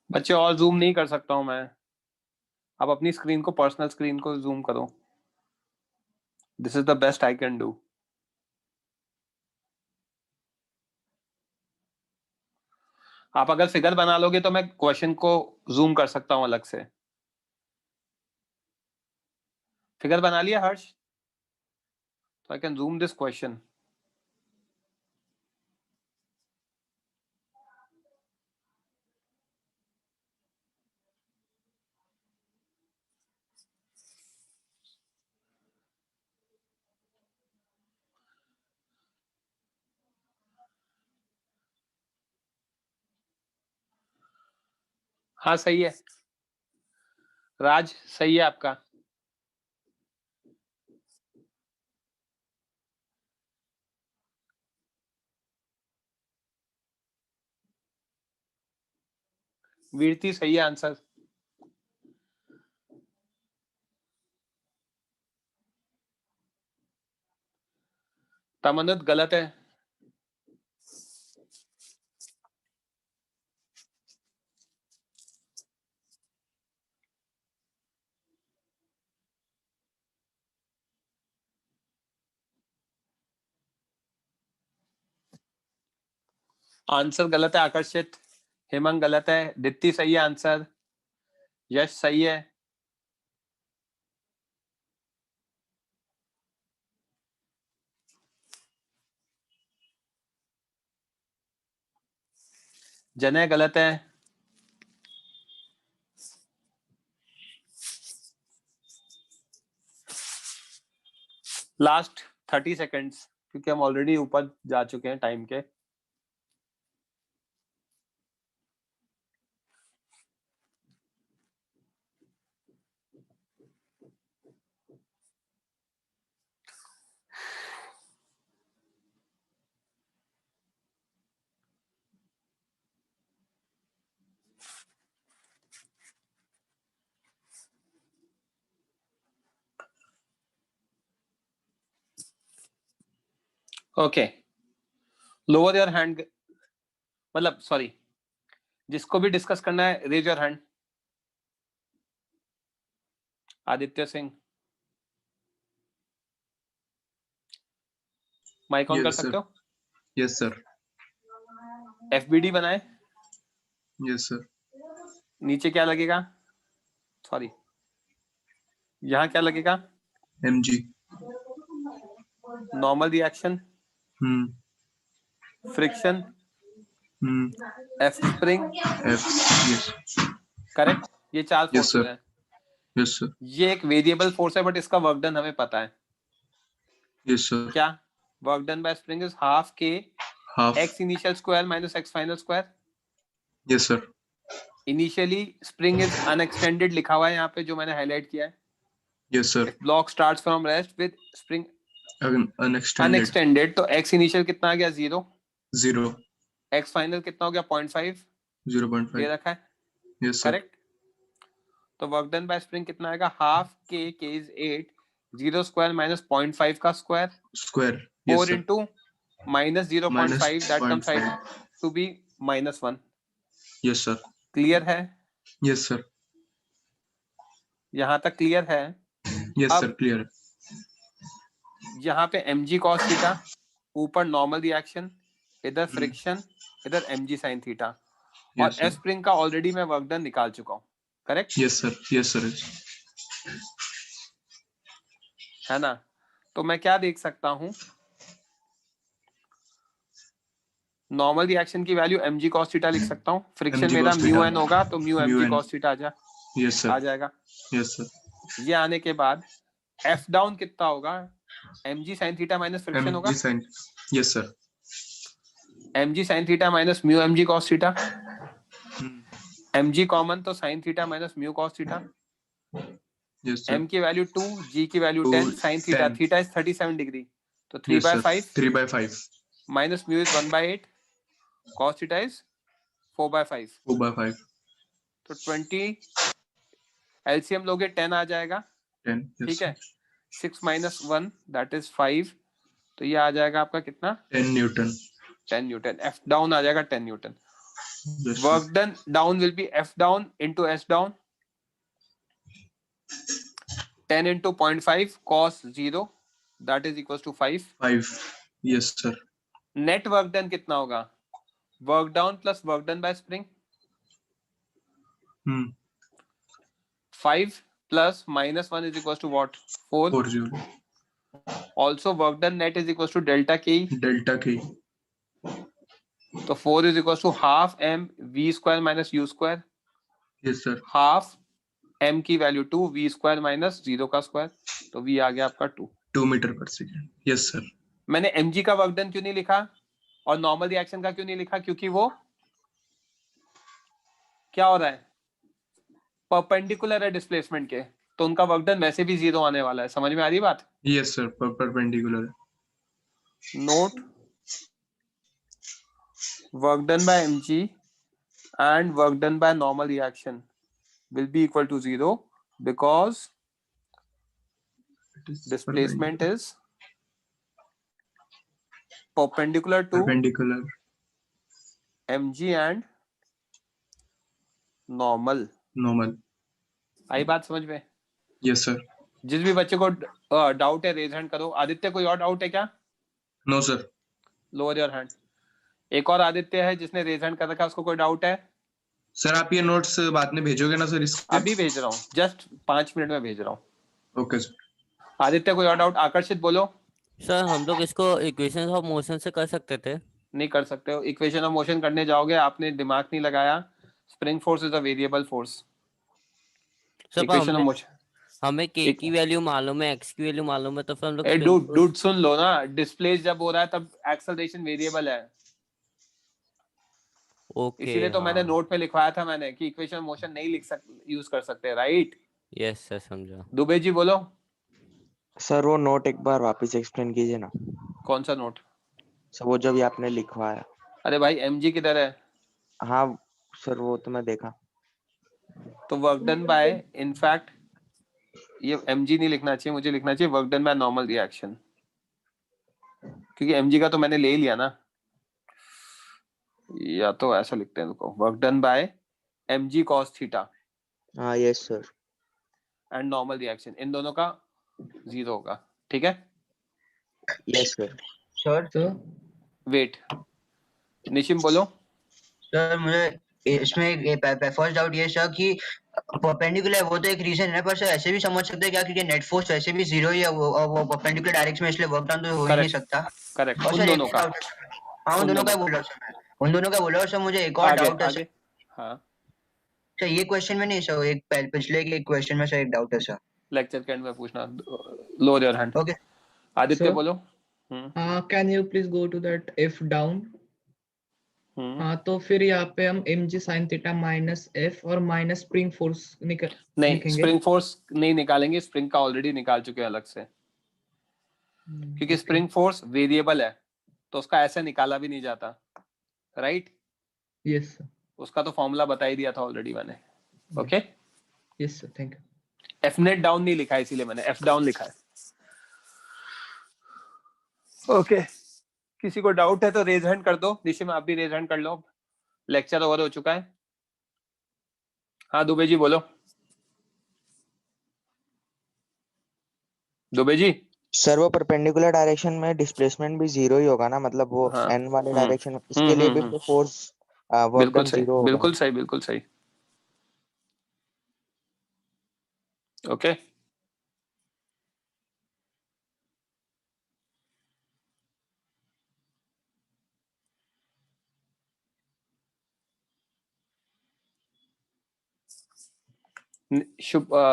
बच्चे और जूम नहीं कर सकता हूं मैं। आप अपनी स्क्रीन को, पर्सनल स्क्रीन को जूम करो। This is the best I can do. आप अगर फिगर बना लोगे तो मैं क्वेश्चन को जूम कर सकता हूं अलग से। फिगर बना लिया हर्ष? तो I can zoom this question. हाँ सही है राज, सही है आपका। वीरती सही है आंसर। तमन्नुत गलत है। आंसर गलत है आकर्षित। हेमंत गलत है, दित्ती सही है आंसर, यश सही है, जनय गलत है, लास्ट 30 सेकेंड्स क्योंकि हम ऑलरेडी ऊपर जा चुके हैं टाइम के। ओके, लोअर योर हैंड, मतलब सॉरी, जिसको भी डिस्कस करना है raise your hand. Aditya Singh, mic on कर सकते हो? Yes sir. एफबीडी बनाए, यस सर। नीचे क्या लगेगा, सॉरी यहाँ क्या लगेगा, MG. Normal reaction, friction, F spring, F, yes correct, ये चार यस फोर्सेस सर। हैं। Yes sir. ये एक वेरिएबल फोर्स है बट इसका वर्क डन हमें पता है। Yes sir. क्या work done by spring is half k half, x initial square minus x final square. Yes sir. Initially spring is unextended लिखा हुआ है यहाँ पे जो मैंने हाईलाइट किया है। Yes sir. Block starts from rest with spring unextended, unextended, तो एक्स इनिशियल कितना आ गया 0, 0, एक्स फाइनल कितना हो गया 0.5 दे 0.5, रखा है, यस सर। करेक्ट। तो वर्क डन बाय स्प्रिंग कितना आएगा, हाफ के इज 8, 0 स्क्वायर माइनस 0.5 का square, square, 4 yes sir. into minus 0.5 that comes out -0.5, to be -1। Yes sir. Clear है, यस सर। यहाँ तक क्लियर है? यस सर, अब क्लियर है। यहाँ पे mg cos थीटा, ऊपर नॉर्मल रिएक्शन, इधर फ्रिक्शन, इधर mg sin थीटा, और यस सर। एफ स्प्रिंग का ऑलरेडी मैं वर्क डन निकाल चुका हूँ, correct yes sir. Yes sir. है ना। तो मैं क्या देख सकता हूँ, नॉर्मल रिएक्शन की वैल्यू mg cos थीटा लिख सकता हूँ, फ्रिक्शन mg मेरा cos म्यू थीटा, एन होगा तो mu mu mg N, cos theta yes आ सर। जाएगा। Yes sir. ये आने के बाद एफ डाउन कितना होगा, mg sin theta minus friction होगा, mg sin, yes sir. mg sin theta minus mu mg cos theta, mg common तो sin theta minus mu cos theta, yes sir. m की value 2, g की value 10, sin theta, 10, theta is 37 degree, तो yes sir. 3/5 3/5 minus mu is 1/8, cos theta is 4/5, 4/5, तो 20 LCM लोगे 10 आ जाएगा, 10, ठीक है। 6 minus 1 that is 5, तो ये आ जाएगा आपका कितना, 10 न्यूटन। 10 न्यूटन। एफ डाउन आ जाएगा 10 Newton. Yes work sir. Done down will be F down into S down, 10 into 0.5 cos 0 that is equals to 5। 5, yes sir. Net work done कितना होगा, work down plus work done by spring, 5 plus -1 is equals to what, 4। 40, also work done net is equals to delta k, delta के, तो 4 is equals to half m v square minus u square, yes sir. Half m की value 2, v square minus 0 का square, तो v आ गया आपका 2। 2 metre पर second, yes sir. मैंने mg का वर्क डन क्यों नहीं लिखा और नॉर्मल रिएक्शन का क्यों नहीं लिखा, क्योंकि वो क्या हो रहा है, परपेंडिकुलर है डिस्प्लेसमेंट के, तो उनका वर्क डन वैसे भी 0 आने वाला है। समझ में आ रही बात? यस सर, परपेंडिकुलर है। Note, work done by mg and work done by normal reaction will be equal to 0 because displacement is perpendicular to mg and normal। आई बात समझ में? Yes sir. जिस भी बच्चे को डाउट है रेज हैंड करो। आदित्य कोई और डाउट है क्या? No sir. Lower your hand. एक और आदित्य है जिसने रेज हैंड कर रखा है, उसको कोई डाउट है? सर आप ये नोट्स बाद में भेजोगे ना सर इसके? अभी भेज रहा हूँ, जस्ट 5 मिनट में भेज रहा हूँ। Okay sir. आदित्य कोई और डाउट? आकर्षित बोलो। सर हम लोग इसको इक्वेशन ऑफ मोशन से कर सकते थे? नहीं कर सकते हो, इक्वेशन ऑफ मोशन करने जाओगे आपने दिमाग नहीं लगाया। Spring force is a variable force. Sir equation of motion, हमें के की वैल्यू मालूम है, एक्स की वैल्यू मालूम है, तो फिर हम लोग डूड सुन लो ना, डिस्प्लेस जब हो रहा है तब एक्सेलरेशन वेरिएबल है। ओके इसीलिए तो मैंने नोट में लिखवाया था मैंने कि इक्वेशन ऑफ मोशन नहीं लिख सकते, यूज कर सकते, राइट? यस सर, समझा। दुबे जी बोलो। सर वो नोट एक बार वापस एक्सप्लेन कीजिए ना। कौन सा नोट? सर वो जो भी आपने लिखवाया। अरे भाई एमजी किधर है? हाँ सर वो तो मैं देखा। तो वर्क डन बाय, इनफैक्ट ये mg नहीं लिखना चाहिए, मुझे लिखना चाहिए work done by normal reaction, क्योंकि mg का तो मैंने ले लिया ना। या तो ऐसा लिखते हैं, देखो work done by mg cos theta. हाँ yes sir. And normal reaction, इन दोनों का 0 होगा, ठीक है? Yes sir. Sir wait, Nishim बोलो। सर मुझे इसमें फर्स्ट डाउट ये सर कि परपेंडिकुलर वो तो एक रीजन है, पर सर ऐसे भी समझ सकते हैं क्या, क्योंकि नेट फोर्स वैसे भी 0 ही है, वो परपेंडिकुलर डायरेक्शन में, इसलिए वर्क डन तो हो ही नहीं सकता। करेक्ट, और उन सर दोनों एक का। डाउट, हाँ उन दोनों का बोल रहा हूँ सर मैं, उन दोनों का बोल रहा हूँ सर। मुझे एक और डाउट है सर। हाँ सर ये क्वेश्चन में नहीं सर, एक पिछले के क्वेश्चन में सर एक डाउट है सर। लेक्चर के एंड में पूछना, lower your hand. Okay Aditya Sir? बोलो। Can you please go to that if down? हाँ तो फिर यहाँ पे हम mg sin theta minus f और माइनस स्प्रिंग फोर्स नहीं, स्प्रिंग फोर्स नहीं निकालेंगे, स्प्रिंग का ऑलरेडी निकाल चुके हैं अलग से, क्योंकि स्प्रिंग फोर्स वेरिएबल है तो उसका ऐसे निकाला भी नहीं जाता, राइट? Yes sir. उसका तो फॉर्मूला बता ही दिया था ऑलरेडी मैंने। Okay yes sir, thank you. F net down नहीं लिखा है, इसीलिए मैंने एफ डाउन लिखा है। ओके किसी को डाउट है तो रेज हैंड कर दो। निशिम आप भी रेज हैंड कर लो, लेक्चर ओवर हो चुका है। हाँ दुबे जी बोलो। दुबे जी। सर वो परपेंडिकुलर डायरेक्शन में डिस्प्लेसमेंट भी 0 ही होगा ना, मतलब वो हाँ। n वाले डायरेक्शन, इसके लिए भी फोर्स वर्क डन 0 होगा। बिल्कुल सही, बिल्कुल सही। ओके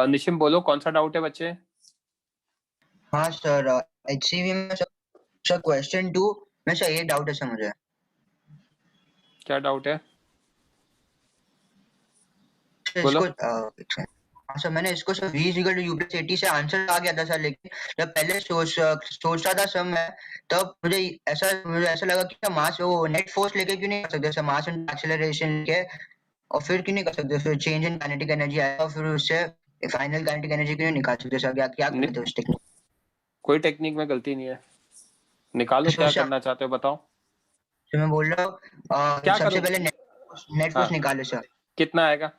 निशिम बोलो, कौन सा डाउट है बच्चे? हाँ सर, HCV में सर क्वेश्चन 2 में सर ये डाउट है सर मुझे। क्या डाउट है? बोलो। हाँ सर मैंने इसको सर v = u+80 से आंसर आ गया था सर, लेकिन जब पहले सोच रहा था सर मैं, तब मुझे ऐसा लगा कि मास वो नेट फोर्स लेके क्यों नहीं कर सकते सर, मास एंड एक्सेलरेशन लेके, और फिर क्यों नहीं कर सकते, फिर चेंज इन काइनेटिक एनर्जी आएगा और फिर उससे फाइनल काइनेटिक एनर्जी क्यों नहीं निकाल सकते सर? क्या करते उस टेक्निक? कोई टेक्निक में गलती नहीं है, निकालो क्या करना चाहते हो बताओ। तो मैं बोल रहा हूँ सबसे पहले नेट फोर्स निकालो सर। कितना आएगा?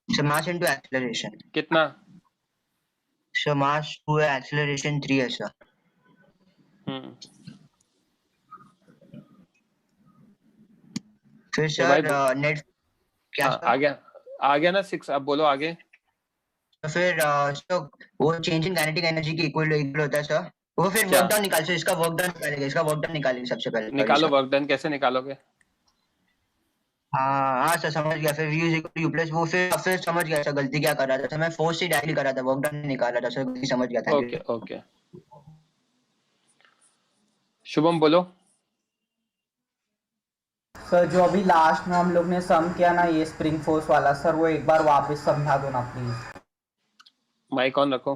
सर मास इनटू एक्सेलरेशन कितना? सर मास 2 है, एक्सेलरेशन 3 है सर। फिर सर नेट क्या आ गया ना 6। अब बोलो आगे। तो फिर वो चेंज इन काइनेटिक एनर्जी के इक्वल होता है सर, वो फिर वर्क डन निकाल सर, इसका वर्क डन निकालेगा, इसका वर्क डन निकालेंगे सबसे पहले। निकालो वर्क डन, कैसे निकालोगे? हाँ सर समझ गया। फिर v = u+, वो फिर समझ गया सर गलती क्या कर रहा था सर, मैं फोर्स से डायरेक्टली कर रहा था, वर्क डन निकाल रहा था सर, गलती समझ गया था। ओके शुभम बोलो। सर जो अभी लास्ट में हम लोग ने सम किया ना ये स्प्रिंग फोर्स वाला, सर वो एक बार वापस समझा दो ना प्लीज। माइक ऑन रखो।